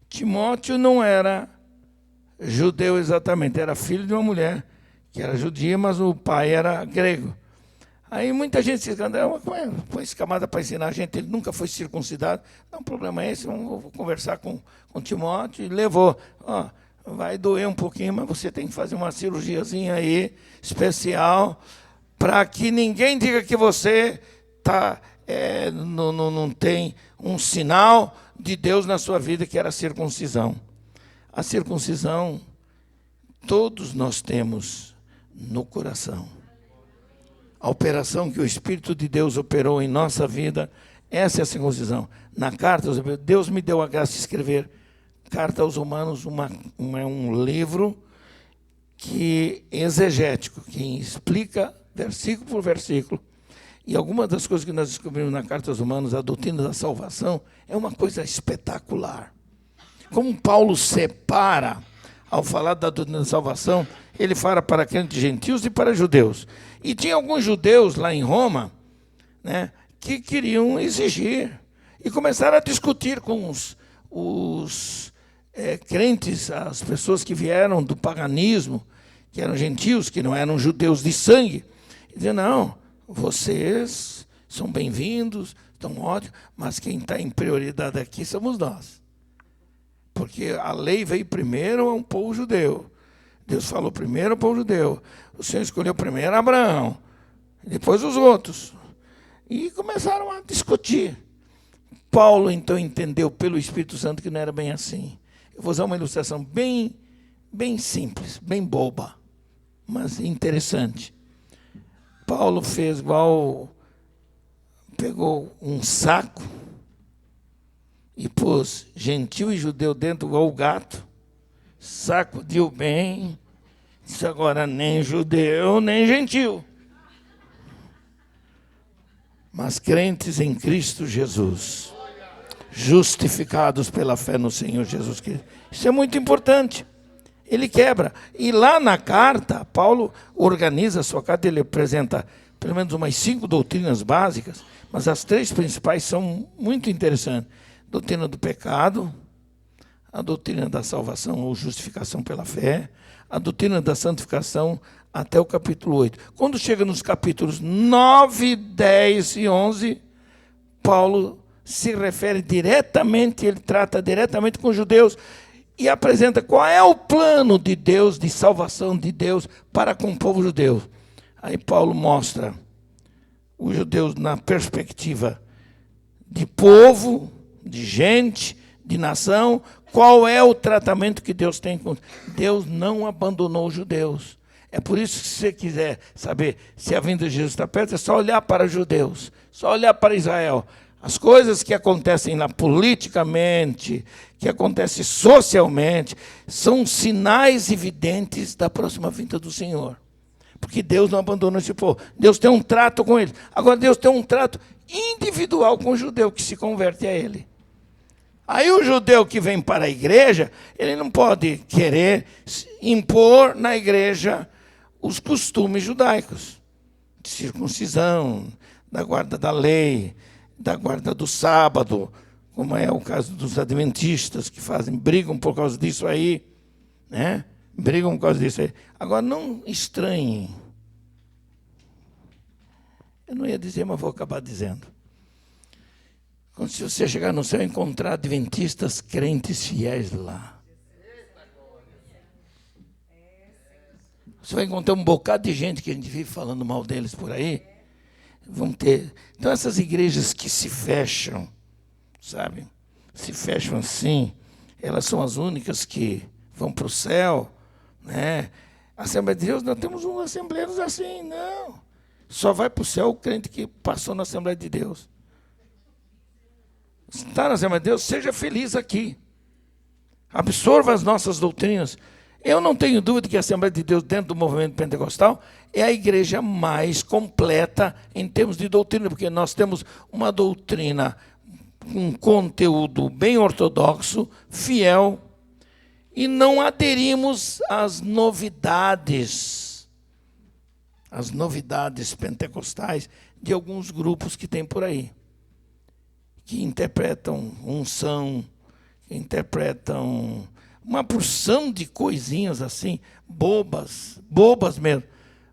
Timóteo não era judeu exatamente, era filho de uma mulher que era judia, mas o pai era grego. Aí muita gente se escandala, põe esse camada para ensinar a gente, ele nunca foi circuncidado. Não, o problema é esse, vou conversar com Timóteo, e levou. Vai doer um pouquinho, mas você tem que fazer uma cirurgiazinha aí, especial, para que ninguém diga que você não tem um sinal de Deus na sua vida, que era a circuncisão. A circuncisão, todos nós temos no coração. A operação que o Espírito de Deus operou em nossa vida, essa é a circuncisão. Na carta aos Hebreus, Deus me deu a graça de escrever Carta aos Romanos, um livro exegético, que explica versículo por versículo. E algumas das coisas que nós descobrimos na Carta aos Romanos, a doutrina da salvação, é uma coisa espetacular. Como Paulo separa, ao falar da doutrina da salvação, ele fala para crentes gentios e para judeus. E tinha alguns judeus lá em Roma, né, que queriam exigir. E começaram a discutir com os crentes, as pessoas que vieram do paganismo, que eram gentios, que não eram judeus de sangue, diziam, não, vocês são bem-vindos, estão ótimos, mas quem está em prioridade aqui somos nós. Porque a lei veio primeiro a um povo judeu. Deus falou primeiro ao povo judeu. O Senhor escolheu primeiro Abraão, depois os outros. E começaram a discutir. Paulo, então, entendeu pelo Espírito Santo que não era bem assim. Eu vou usar uma ilustração bem simples, bem boba, mas interessante. Paulo fez igual, pegou um saco e pôs gentil e judeu dentro igual o gato, sacudiu bem, disse agora nem judeu, nem gentil, mas crentes em Cristo Jesus, justificados pela fé no Senhor Jesus Cristo. Isso é muito importante. Ele quebra. E lá na carta, Paulo organiza a sua carta, ele apresenta pelo menos umas 5 doutrinas básicas, mas as 3 principais são muito interessantes. Doutrina do pecado, a doutrina da salvação ou justificação pela fé, a doutrina da santificação, até o capítulo 8. Quando chega nos capítulos 9, 10 e 11, Paulo se refere diretamente, ele trata diretamente com os judeus e apresenta qual é o plano de Deus, de salvação de Deus para com o povo judeu. Aí Paulo mostra os judeus na perspectiva de povo, de gente, de nação, qual é o tratamento que Deus tem com... Deus não abandonou os judeus. É por isso que se você quiser saber se a vinda de Jesus está perto, é só olhar para os judeus, só olhar para Israel. As coisas que acontecem lá politicamente, que acontecem socialmente, são sinais evidentes da próxima vinda do Senhor. Porque Deus não abandonou esse povo. Deus tem um trato com eles. Agora Deus tem um trato individual com o judeu que se converte a ele. Aí o judeu que vem para a igreja, ele não pode querer impor na igreja os costumes judaicos, de circuncisão, da guarda da lei, da guarda do sábado, como é o caso dos adventistas, que brigam por causa disso aí, né? Brigam por causa disso aí. Agora, não estranhem. Eu não ia dizer, mas vou acabar dizendo. Quando se você chegar no céu e encontrar adventistas crentes fiéis lá, você vai encontrar um bocado de gente que a gente vive falando mal deles por aí. Vão ter. Então, essas igrejas que se fecham, sabe? Se fecham assim, elas são as únicas que vão para o céu, né? Assembleia de Deus, nós temos uns assembleiros assim, não. Só vai para o céu o crente que passou na Assembleia de Deus. Se está na Assembleia de Deus, seja feliz aqui. Absorva as nossas doutrinas. Eu não tenho dúvida que a Assembleia de Deus, dentro do movimento pentecostal, é a igreja mais completa em termos de doutrina, porque nós temos uma doutrina, um conteúdo bem ortodoxo, fiel, e não aderimos às novidades pentecostais de alguns grupos que tem por aí, que interpretam unção, que interpretam uma porção de coisinhas assim, bobas mesmo.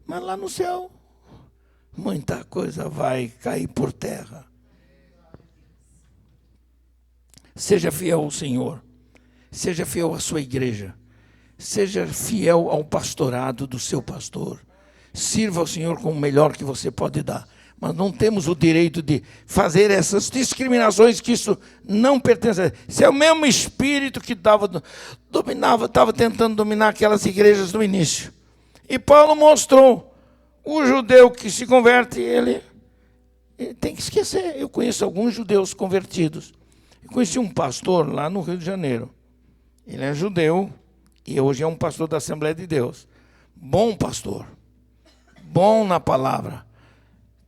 Mas lá no céu, muita coisa vai cair por terra. Seja fiel ao Senhor. Seja fiel à sua igreja. Seja fiel ao pastorado do seu pastor. Sirva ao Senhor com o melhor que você pode dar. Mas não temos o direito de fazer essas discriminações, que isso não pertence a ele. Isso é o mesmo espírito que estava tentando dominar aquelas igrejas no início. E Paulo mostrou, o judeu que se converte, ele tem que esquecer. Eu conheço alguns judeus convertidos. Eu conheci um pastor lá no Rio de Janeiro. Ele é judeu e hoje é um pastor da Assembleia de Deus. Bom pastor, bom na palavra.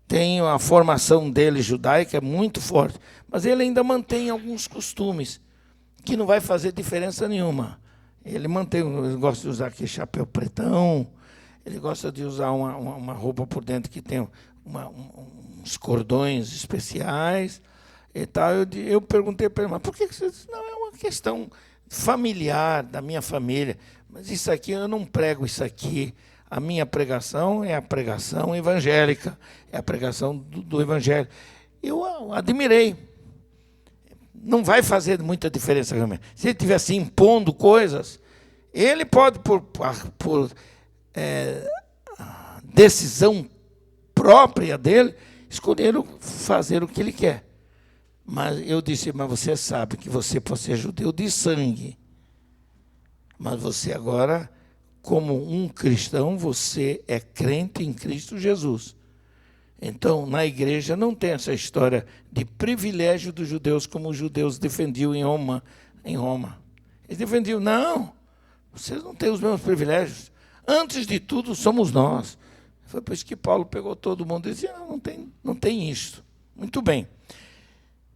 Tem a formação dele judaica, é muito forte, mas ele ainda mantém alguns costumes que não vai fazer diferença nenhuma. Ele gosta de usar aqui chapéu pretão, ele gosta de usar uma roupa por dentro que tem uns cordões especiais e tal. Eu perguntei para ele, mas por que você disse? Não, é uma uma questão familiar, da minha família. Mas isso aqui, eu não prego isso aqui. A minha pregação é a pregação evangélica, é a pregação do Evangelho. Eu admirei. Não vai fazer muita diferença realmente. Se ele estivesse impondo coisas, ele pode, por decisão própria dele, escolher fazer o que ele quer. Mas eu disse, mas você sabe que você pode ser judeu de sangue. Mas você agora, como um cristão, você é crente em Cristo Jesus. Então, na igreja não tem essa história de privilégio dos judeus, como os judeus defendiam em Roma. Eles defendiam, não, vocês não têm os mesmos privilégios. Antes de tudo, somos nós. Foi por isso que Paulo pegou todo mundo e dizia, não tem isto. Muito bem.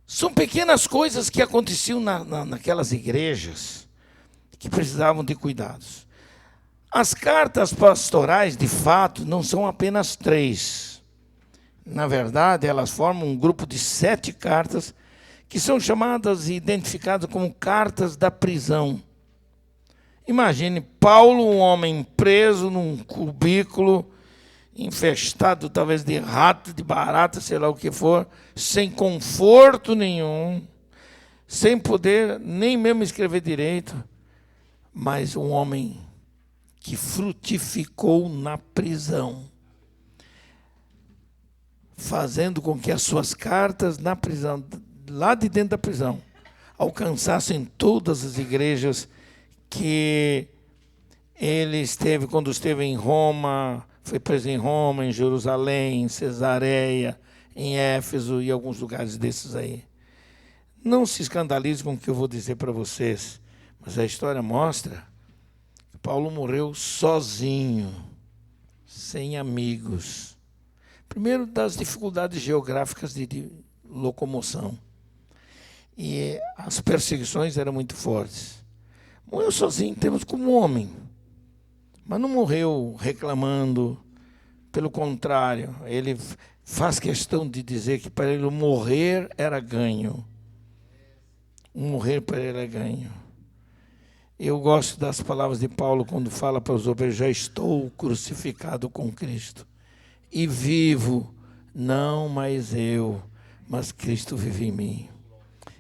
São pequenas coisas que aconteciam naquelas igrejas que precisavam de cuidados. As cartas pastorais, de fato, não são apenas 3. Na verdade, elas formam um grupo de 7 cartas que são chamadas e identificadas como cartas da prisão. Imagine Paulo, um homem preso num cubículo, infestado talvez de rato, de barata, sei lá o que for, sem conforto nenhum, sem poder nem mesmo escrever direito, mas um homem que frutificou na prisão, fazendo com que as suas cartas na prisão, lá de dentro da prisão, alcançassem todas as igrejas que ele esteve, quando esteve em Roma, foi preso em Roma, em Jerusalém, em Cesareia, em Éfeso e alguns lugares desses aí. Não se escandalize com o que eu vou dizer para vocês, mas a história mostra que Paulo morreu sozinho, sem amigos. Primeiro, das dificuldades geográficas de locomoção. E as perseguições eram muito fortes. Morreu sozinho, temos como homem. Mas não morreu reclamando. Pelo contrário, ele faz questão de dizer que para ele morrer era ganho. Morrer para ele é ganho. Eu gosto das palavras de Paulo quando fala para os obreiros, já estou crucificado com Cristo. E vivo, não mais eu, mas Cristo vive em mim.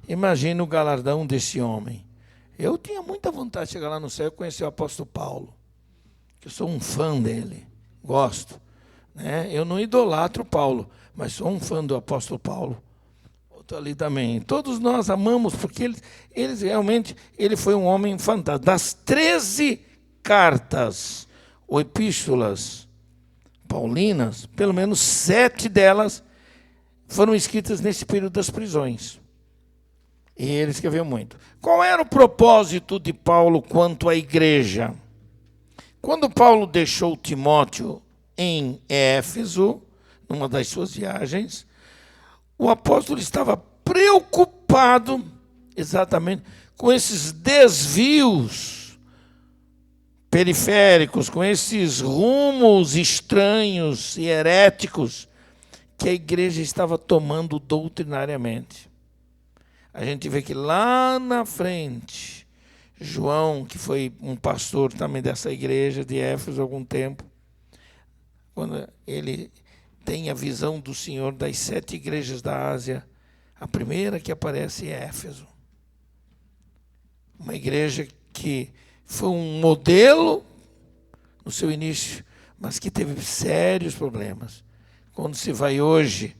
Imagina o galardão desse homem. Eu tinha muita vontade de chegar lá no céu e conhecer o apóstolo Paulo, que eu sou um fã dele, gosto. Né? Eu não idolatro Paulo, mas sou um fã do apóstolo Paulo. Outro ali também. Todos nós amamos, porque ele foi um homem fantástico. Das 13 cartas ou epístolas paulinas, pelo menos 7 delas foram escritas nesse período das prisões. E ele escreveu muito. Qual era o propósito de Paulo quanto à igreja? Quando Paulo deixou Timóteo em Éfeso, numa das suas viagens, o apóstolo estava preocupado exatamente com esses desvios periféricos, com esses rumos estranhos e heréticos que a igreja estava tomando doutrinariamente. A gente vê que lá na frente, João, que foi um pastor também dessa igreja de Éfeso há algum tempo, quando ele tem a visão do Senhor das 7 igrejas da Ásia, a primeira que aparece é Éfeso. Uma igreja que foi um modelo no seu início, mas que teve sérios problemas. Quando se vai hoje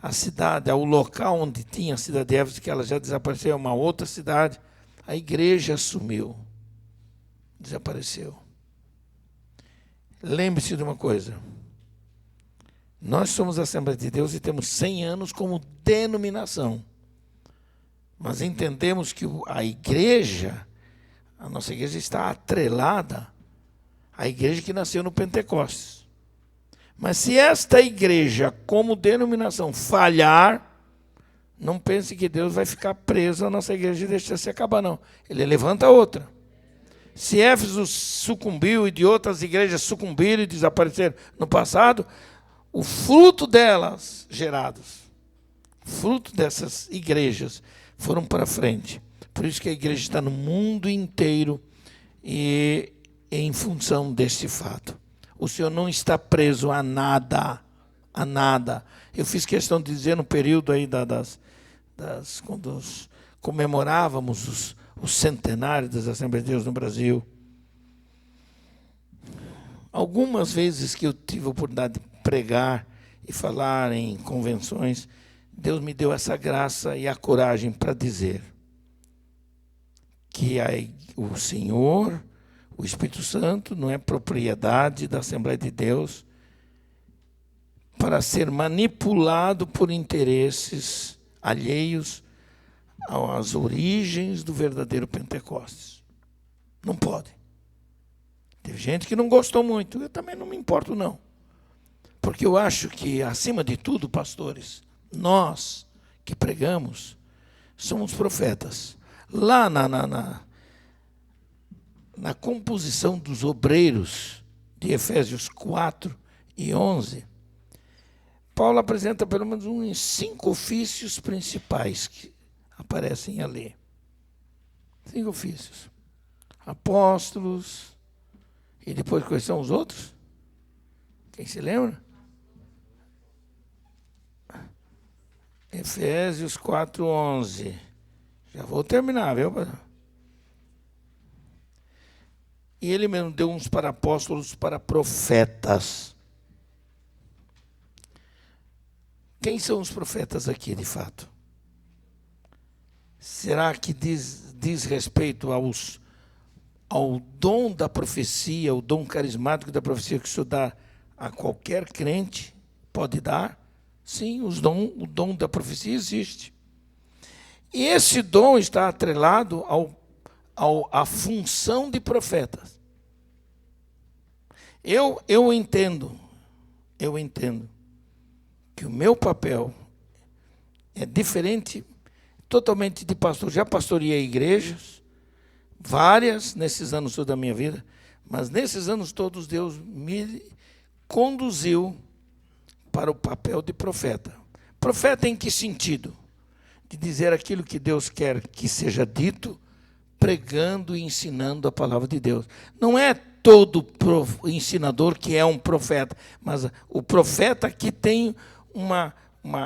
à cidade, ao local onde tinha a cidade de Éfeso, que ela já desapareceu, é uma outra cidade, a igreja sumiu, desapareceu. Lembre-se de uma coisa, nós somos a Assembleia de Deus e temos 100 anos como denominação, mas entendemos que a nossa igreja está atrelada à igreja que nasceu no Pentecostes. Mas se esta igreja, como denominação, falhar, não pense que Deus vai ficar preso à nossa igreja e deixar se acabar, não. Ele levanta outra. Se Éfeso sucumbiu e de outras igrejas sucumbiram e desapareceram no passado, o fruto delas gerados, fruto dessas igrejas, foram para frente. Por isso que a igreja está no mundo inteiro e em função deste fato. O Senhor não está preso a nada, a nada. Eu fiz questão de dizer no período aí quando comemorávamos os centenários das Assembleias de Deus no Brasil. Algumas vezes que eu tive a oportunidade de pregar e falar em convenções, Deus me deu essa graça e a coragem para dizer que o Senhor, o Espírito Santo, não é propriedade da Assembleia de Deus para ser manipulado por interesses alheios às origens do verdadeiro Pentecostes. Não pode. Teve gente que não gostou muito, eu também não me importo não. Porque eu acho que, acima de tudo, pastores, nós que pregamos, somos profetas. Lá na composição dos obreiros de Efésios 4 e 11, Paulo apresenta pelo menos uns 5 ofícios principais que aparecem ali. 5 ofícios. Apóstolos. E depois quais são os outros? Quem se lembra? Efésios 4:11. Já vou terminar, viu? E ele mesmo deu uns para apóstolos, para profetas. Quem são os profetas aqui, de fato? Será que diz respeito ao dom da profecia, o dom carismático da profecia que isso dá a qualquer crente? Pode dar? Sim, o dom da profecia existe. E esse dom está atrelado à função de profetas. Eu entendo que o meu papel é diferente, totalmente de pastor. Já pastoreei igrejas, várias nesses anos toda da minha vida, mas nesses anos todos Deus me conduziu para o papel de profeta. Profeta em que sentido? De dizer aquilo que Deus quer que seja dito, pregando e ensinando a palavra de Deus. Não é todo ensinador que é um profeta, mas o profeta que tem uma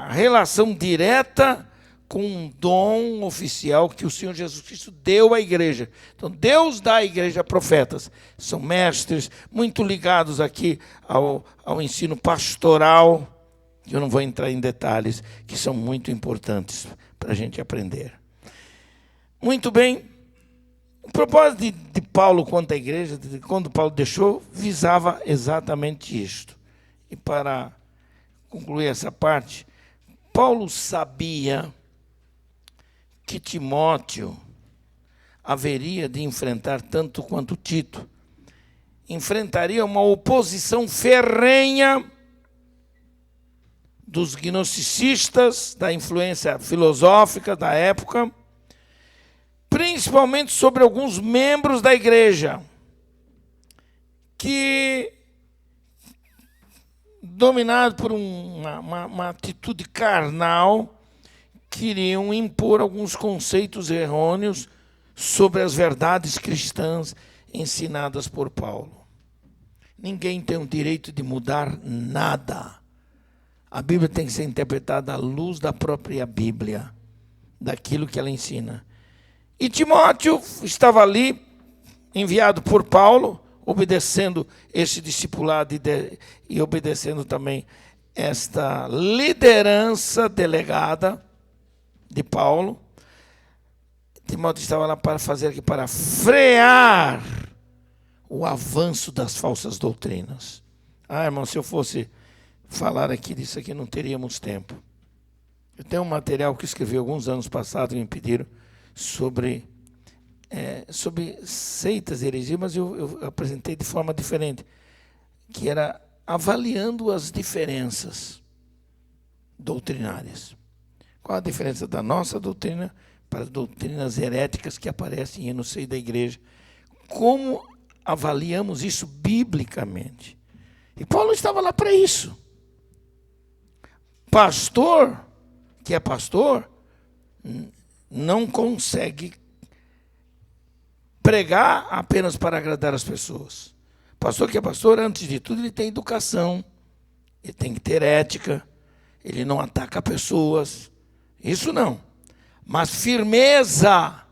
relação direta com um dom oficial que o Senhor Jesus Cristo deu à igreja. Então, Deus dá à igreja profetas. São mestres muito ligados aqui ao ensino pastoral, que eu não vou entrar em detalhes, que são muito importantes para a gente aprender. Muito bem. O propósito de Paulo quanto à igreja, quando Paulo deixou, visava exatamente isto. E para concluir essa parte, Paulo sabia que Timóteo haveria de enfrentar, tanto quanto Tito, enfrentaria uma oposição ferrenha dos gnosticistas, da influência filosófica da época, principalmente sobre alguns membros da igreja, que, dominados por uma atitude carnal, queriam impor alguns conceitos errôneos sobre as verdades cristãs ensinadas por Paulo. Ninguém tem o direito de mudar nada. A Bíblia tem que ser interpretada à luz da própria Bíblia, daquilo que ela ensina. E Timóteo estava ali, enviado por Paulo, obedecendo esse discipulado e obedecendo também esta liderança delegada de Paulo. Timóteo estava lá para fazer aqui, para frear o avanço das falsas doutrinas. Irmão, se eu fosse falar aqui disso aqui, não teríamos tempo. Eu tenho um material que escrevi alguns anos passados, me pediram, sobre seitas e heresias, mas eu apresentei de forma diferente, que era avaliando as diferenças doutrinárias. Qual a diferença da nossa doutrina para as doutrinas heréticas que aparecem no seio da igreja? Como avaliamos isso biblicamente? E Paulo estava lá para isso. Pastor, que é pastor, não consegue pregar apenas para agradar as pessoas. Pastor que é pastor, antes de tudo, ele tem educação, ele tem que ter ética, ele não ataca pessoas, isso não. Mas firmeza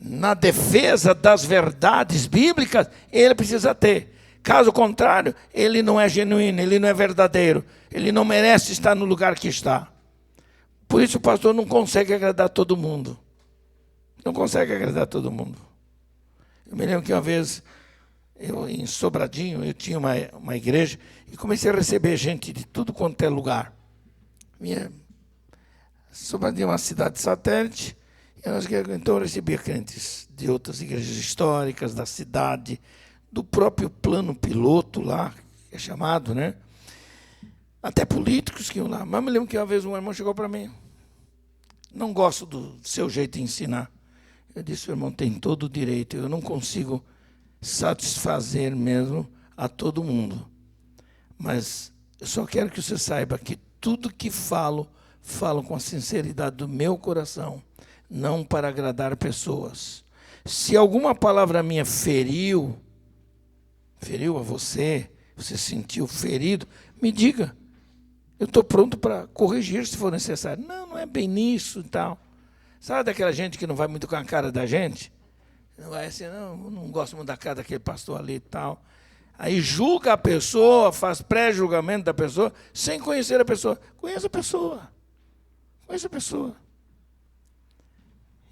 na defesa das verdades bíblicas, ele precisa ter. Caso contrário, ele não é genuíno, ele não é verdadeiro, ele não merece estar no lugar que está. Por isso o pastor não consegue agradar todo mundo. Não consegue agradar todo mundo. Eu me lembro que uma vez, em Sobradinho, eu tinha uma igreja e comecei a receber gente de tudo quanto é lugar. Sobradinho é uma cidade satélite, então eu recebia crentes de outras igrejas históricas, da cidade, do próprio plano piloto lá, que é chamado, né? Até políticos que iam lá. Mas me lembro que uma vez um irmão chegou para mim. Não gosto do seu jeito de ensinar. Eu disse, o irmão tem todo o direito. Eu não consigo satisfazer mesmo a todo mundo. Mas eu só quero que você saiba que tudo que falo com a sinceridade do meu coração, não para agradar pessoas. Se alguma palavra minha feriu a você, você se sentiu ferido, me diga. Eu estou pronto para corrigir se for necessário. Não é bem nisso e tal. Sabe daquela gente que não vai muito com a cara da gente? Não vai assim, não gosto muito da cara daquele pastor ali e tal. Aí julga a pessoa, faz pré-julgamento da pessoa, sem conhecer a pessoa. Conheça a pessoa. Conheça a pessoa.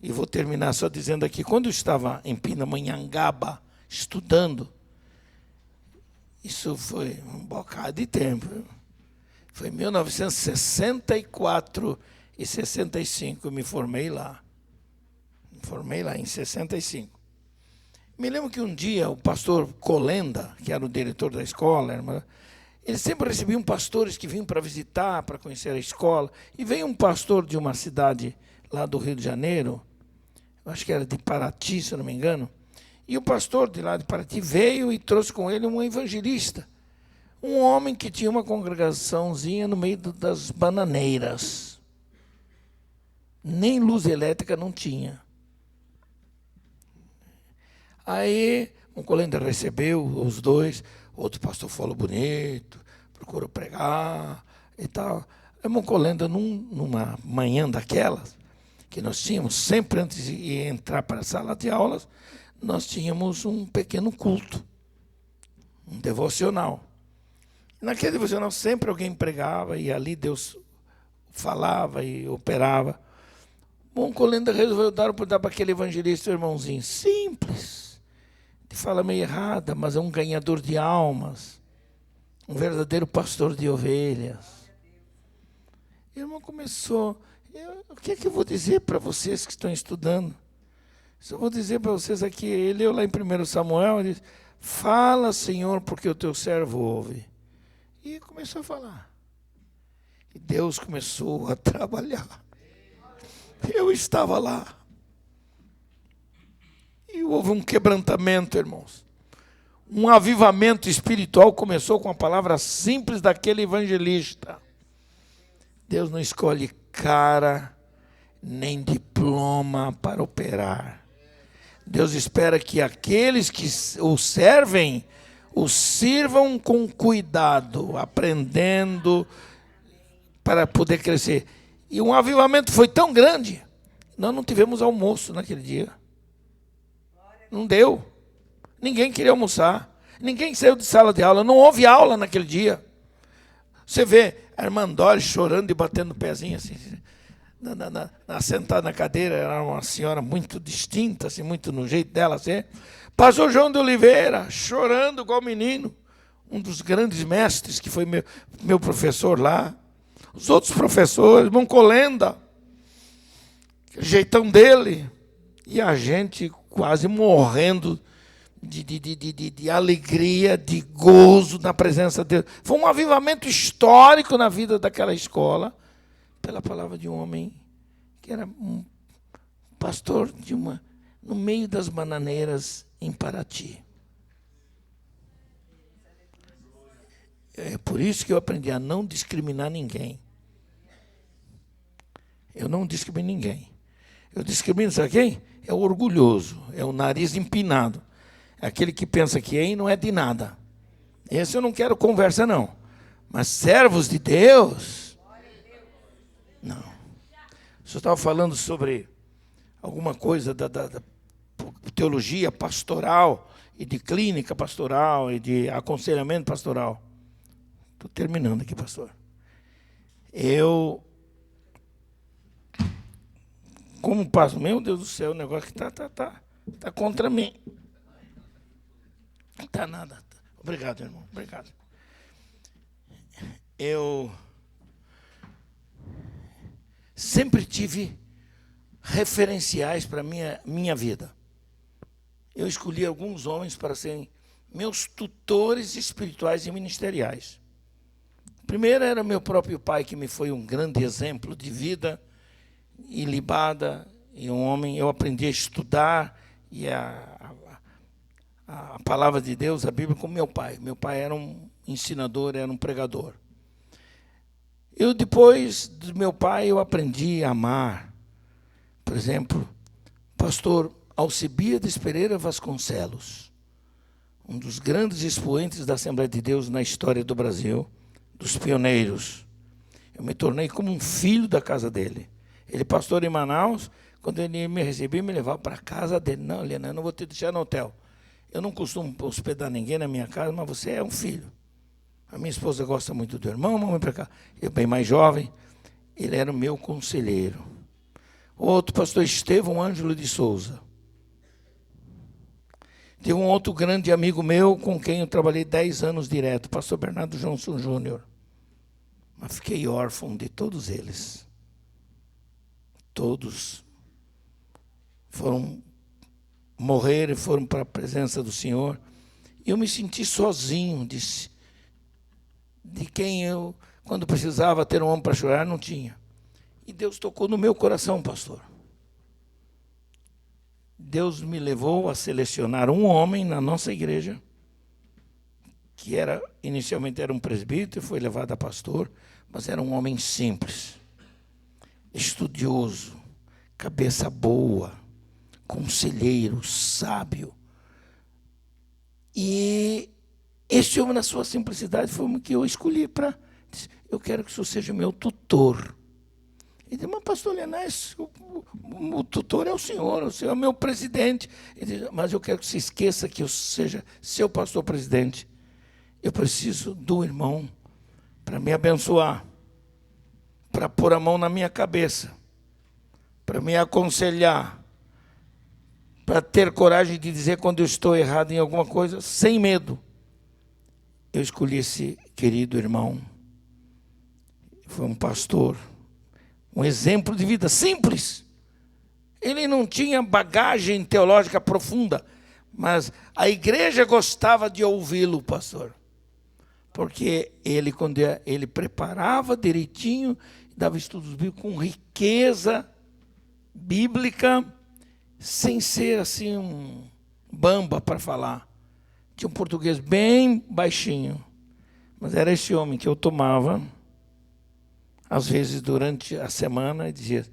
E vou terminar só dizendo aqui, quando eu estava em Pindamonhangaba, estudando, isso foi um bocado de tempo. Foi em 1964 e 65, eu me formei lá. Me formei lá em 65. Me lembro que um dia o pastor Colenda, que era o diretor da escola, eles sempre recebiam pastores que vinham para visitar, para conhecer a escola. E veio um pastor de uma cidade lá do Rio de Janeiro, acho que era de Paraty, se eu não me engano. E o pastor de lá de Paraty veio e trouxe com ele um evangelista. Um homem que tinha uma congregaçãozinha no meio das bananeiras. Nem luz elétrica não tinha. Aí, o Colenda recebeu os dois, outro pastor falou bonito, procurou pregar e tal. Aí, o Colenda, numa manhã daquelas, que nós tínhamos, sempre antes de entrar para a sala de aulas, nós tínhamos um pequeno culto, um devocional. Naquele devocional sempre alguém pregava e ali Deus falava e operava. Bom, Colenda resolveu dar para aquele evangelista, irmãozinho, simples, de fala meio errada, mas é um ganhador de almas, um verdadeiro pastor de ovelhas. E o irmão começou, o que é que eu vou dizer para vocês que estão estudando? Se eu vou dizer para vocês aqui, ele leu lá em 1 Samuel, ele diz, fala, Senhor, porque o teu servo ouve. E começou a falar. E Deus começou a trabalhar. Eu estava lá. E houve um quebrantamento, irmãos. Um avivamento espiritual começou com a palavra simples daquele evangelista. Deus não escolhe cara nem diploma para operar. Deus espera que aqueles que o servem, o sirvam com cuidado, aprendendo para poder crescer. E um avivamento foi tão grande, nós não tivemos almoço naquele dia. Não deu. Ninguém queria almoçar. Ninguém saiu de sala de aula. Não houve aula naquele dia. Você vê a irmã Doris chorando e batendo o pezinho assim, sentada na cadeira, era uma senhora muito distinta, assim, muito no jeito dela. Assim. Pastor João de Oliveira, chorando igual menino. Um dos grandes mestres, que foi meu professor lá. Os outros professores, irmão Colenda, aquele jeitão dele. E a gente quase morrendo de alegria, de gozo na presença de Deus. Foi um avivamento histórico na vida daquela escola, pela palavra de um homem que era um pastor no meio das bananeiras em Paraty. É por isso que eu aprendi a não discriminar ninguém. Eu não discrimino ninguém. Eu discrimino, sabe quem? é o orgulhoso, é o nariz empinado. É aquele que pensa que é e não é de nada. Esse eu não quero conversa, não. Mas servos de Deus, não. O senhor estava falando sobre alguma coisa da teologia pastoral e de clínica pastoral e de aconselhamento pastoral. Estou terminando aqui, pastor. Como passo, meu Deus do céu, o negócio que está contra mim. Não está nada. Obrigado, irmão. Obrigado. Eu sempre tive referenciais para a minha vida. Eu escolhi alguns homens para serem meus tutores espirituais e ministeriais. Primeiro era meu próprio pai, que me foi um grande exemplo de vida ilibada, e um homem. Eu aprendi a estudar e a palavra de Deus, a Bíblia, com meu pai. Meu pai era um ensinador, era um pregador. Depois do meu pai, eu aprendi a amar, por exemplo, pastor Alcibiades Pereira Vasconcelos, um dos grandes expoentes da Assembleia de Deus na história do Brasil, dos pioneiros. Eu me tornei como um filho da casa dele. Ele, pastor em Manaus, quando ele me recebia, me levava para a casa dele. Não, Helena, eu não vou te deixar no hotel. Eu não costumo hospedar ninguém na minha casa, mas você é um filho. A minha esposa gosta muito do irmão, vamos para cá. Eu, bem mais jovem, ele era o meu conselheiro. Outro, pastor Estevão Ângelo de Souza. Teve um outro grande amigo meu, com quem eu trabalhei 10 anos direto, pastor Bernardo Johnson Júnior. Mas fiquei órfão de todos eles. Todos morreram e foram para a presença do Senhor. E eu me senti sozinho, de quem eu, quando precisava ter um homem para chorar, não tinha. E Deus tocou no meu coração, pastor. Deus me levou a selecionar um homem na nossa igreja, que inicialmente era um presbítero, foi levado a pastor, mas era um homem simples, estudioso, cabeça boa, conselheiro, sábio. E este homem, na sua simplicidade, foi o que eu escolhi para... Eu quero que o senhor seja meu tutor. Ele disse, mas pastor Lenás, o tutor é o senhor é o meu presidente. Ele disse, mas eu quero que você esqueça que eu seja seu pastor presidente. Eu preciso do irmão para me abençoar, para pôr a mão na minha cabeça, para me aconselhar, para ter coragem de dizer quando eu estou errado em alguma coisa, sem medo. Eu escolhi esse querido irmão. Foi um pastor, um exemplo de vida simples. Ele não tinha bagagem teológica profunda, mas a igreja gostava de ouvi-lo, pastor. Porque ele, quando ele preparava direitinho, dava estudos bíblicos com riqueza bíblica, sem ser assim um bamba para falar. Tinha um português bem baixinho. Mas era esse homem que eu tomava, às vezes durante a semana, e dizia,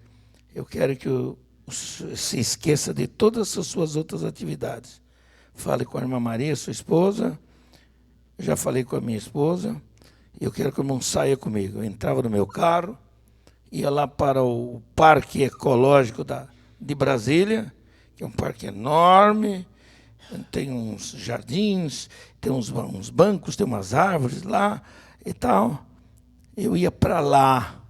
eu quero que se esqueça de todas as suas outras atividades. Fale com a irmã Maria, sua esposa. Eu já falei com a minha esposa. E eu quero que o irmão saia comigo. Eu entrava no meu carro, ia lá para o Parque Ecológico de Brasília, que é um parque enorme, tem uns jardins, tem uns bancos, tem umas árvores lá e tal. Eu ia para lá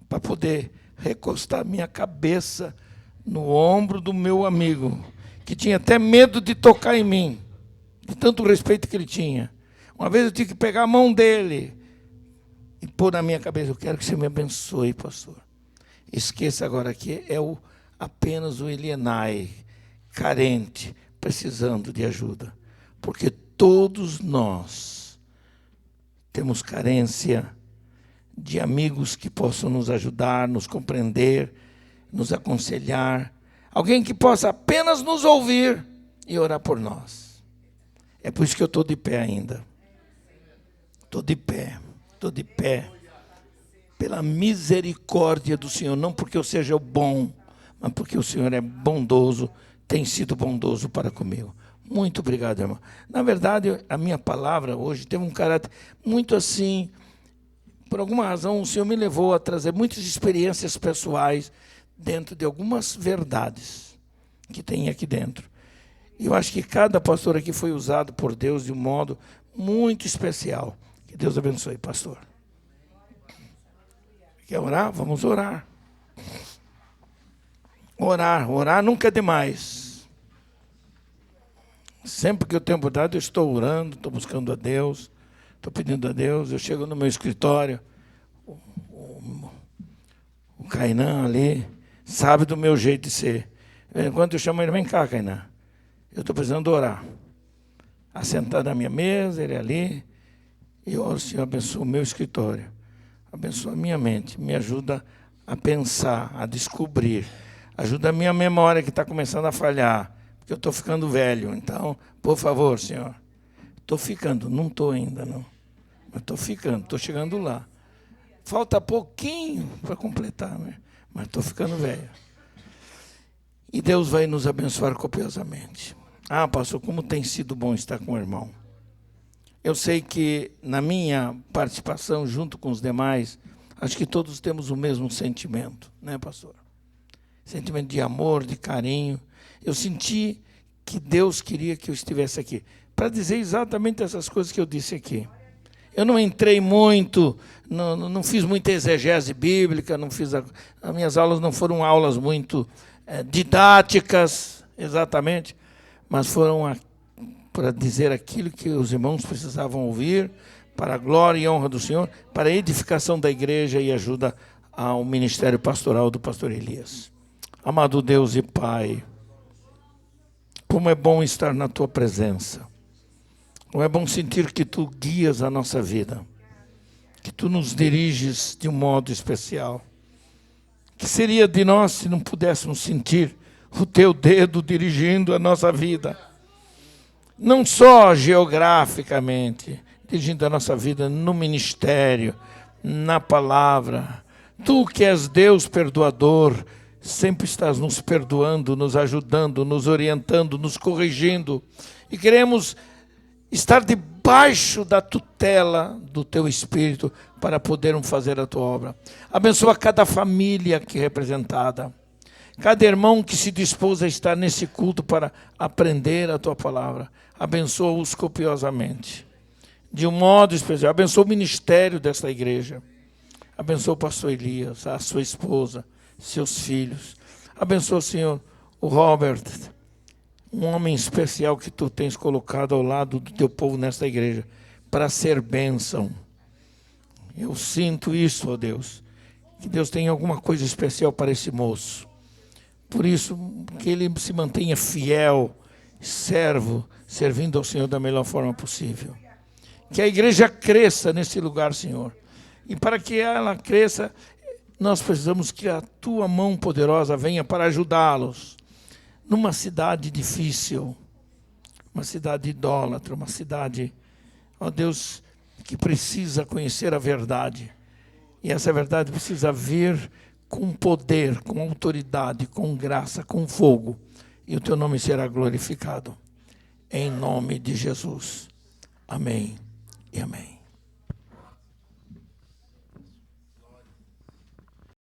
para poder recostar minha cabeça no ombro do meu amigo, que tinha até medo de tocar em mim, de tanto respeito que ele tinha. Uma vez eu tive que pegar a mão dele e pôr na minha cabeça, eu quero que você me abençoe, pastor. Esqueça agora que é apenas o Elienai, carente, precisando de ajuda. Porque todos nós temos carência de amigos que possam nos ajudar, nos compreender, nos aconselhar. Alguém que possa apenas nos ouvir e orar por nós. É por isso que eu estou de pé ainda. Estou de pé. Pela misericórdia do Senhor, não porque eu seja o bom, mas porque o Senhor é bondoso, tem sido bondoso para comigo. Muito obrigado, irmão. Na verdade, a minha palavra hoje teve um caráter muito assim. Por alguma razão, o Senhor me levou a trazer muitas experiências pessoais dentro de algumas verdades que tem aqui dentro. E eu acho que cada pastor aqui foi usado por Deus de um modo muito especial. Que Deus abençoe, pastor. Quer orar? Vamos orar. Orar nunca é demais. Sempre que eu tenho oportunidade, eu estou orando, estou buscando a Deus, estou pedindo a Deus. Eu chego no meu escritório, o Kainan ali sabe do meu jeito de ser. Enquanto eu chamo ele, vem cá, Kainan, eu estou precisando orar. Assentado na minha mesa, ele ali, e eu oro, Senhor, abençoa o meu escritório, abençoa a minha mente, me ajuda a pensar, a descobrir, ajuda a minha memória que está começando a falhar, porque eu estou ficando velho. Então, por favor, Senhor, estou ficando, não estou ainda, não. Mas estou ficando, estou chegando lá. Falta pouquinho para completar, né? Mas estou ficando velho. E Deus vai nos abençoar copiosamente. Ah, pastor, como tem sido bom estar com o irmão. Eu sei que na minha participação, junto com os demais, acho que todos temos o mesmo sentimento, né, pastor? Sentimento de amor, de carinho. Eu senti que Deus queria que eu estivesse aqui para dizer exatamente essas coisas que eu disse aqui. Eu não entrei muito, não fiz muita exegese bíblica, as minhas aulas não foram aulas muito didáticas, exatamente, mas foram para dizer aquilo que os irmãos precisavam ouvir, para a glória e honra do Senhor, para a edificação da igreja e ajuda ao ministério pastoral do pastor Elias. Amado Deus e Pai, como é bom estar na Tua presença. Como é bom sentir que Tu guias a nossa vida, que Tu nos diriges de um modo especial. Que seria de nós se não pudéssemos sentir o Teu dedo dirigindo a nossa vida? Não só geograficamente, dirigindo a nossa vida no ministério, na palavra. Tu que és Deus perdoador, sempre estás nos perdoando, nos ajudando, nos orientando, nos corrigindo. E queremos estar debaixo da tutela do Teu Espírito para podermos fazer a Tua obra. Abençoa cada família aqui representada. Cada irmão que se dispôs a estar nesse culto para aprender a Tua palavra. Abençoa-os copiosamente. De um modo especial. Abençoa o ministério desta igreja. Abençoa o pastor Elias, a sua esposa, seus filhos. Abençoa, Senhor, o Robert, um homem especial que Tu tens colocado ao lado do Teu povo nesta igreja, para ser bênção. Eu sinto isso, ó Deus, que Deus tem alguma coisa especial para esse moço. Por isso, que ele se mantenha fiel, servo, servindo ao Senhor da melhor forma possível. Que a igreja cresça nesse lugar, Senhor. E para que ela cresça, nós precisamos que a Tua mão poderosa venha para ajudá-los. Numa cidade difícil, uma cidade idólatra, uma cidade, ó Deus, que precisa conhecer a verdade. E essa verdade precisa vir com poder, com autoridade, com graça, com fogo. E o Teu nome será glorificado. Em nome de Jesus. Amém e amém.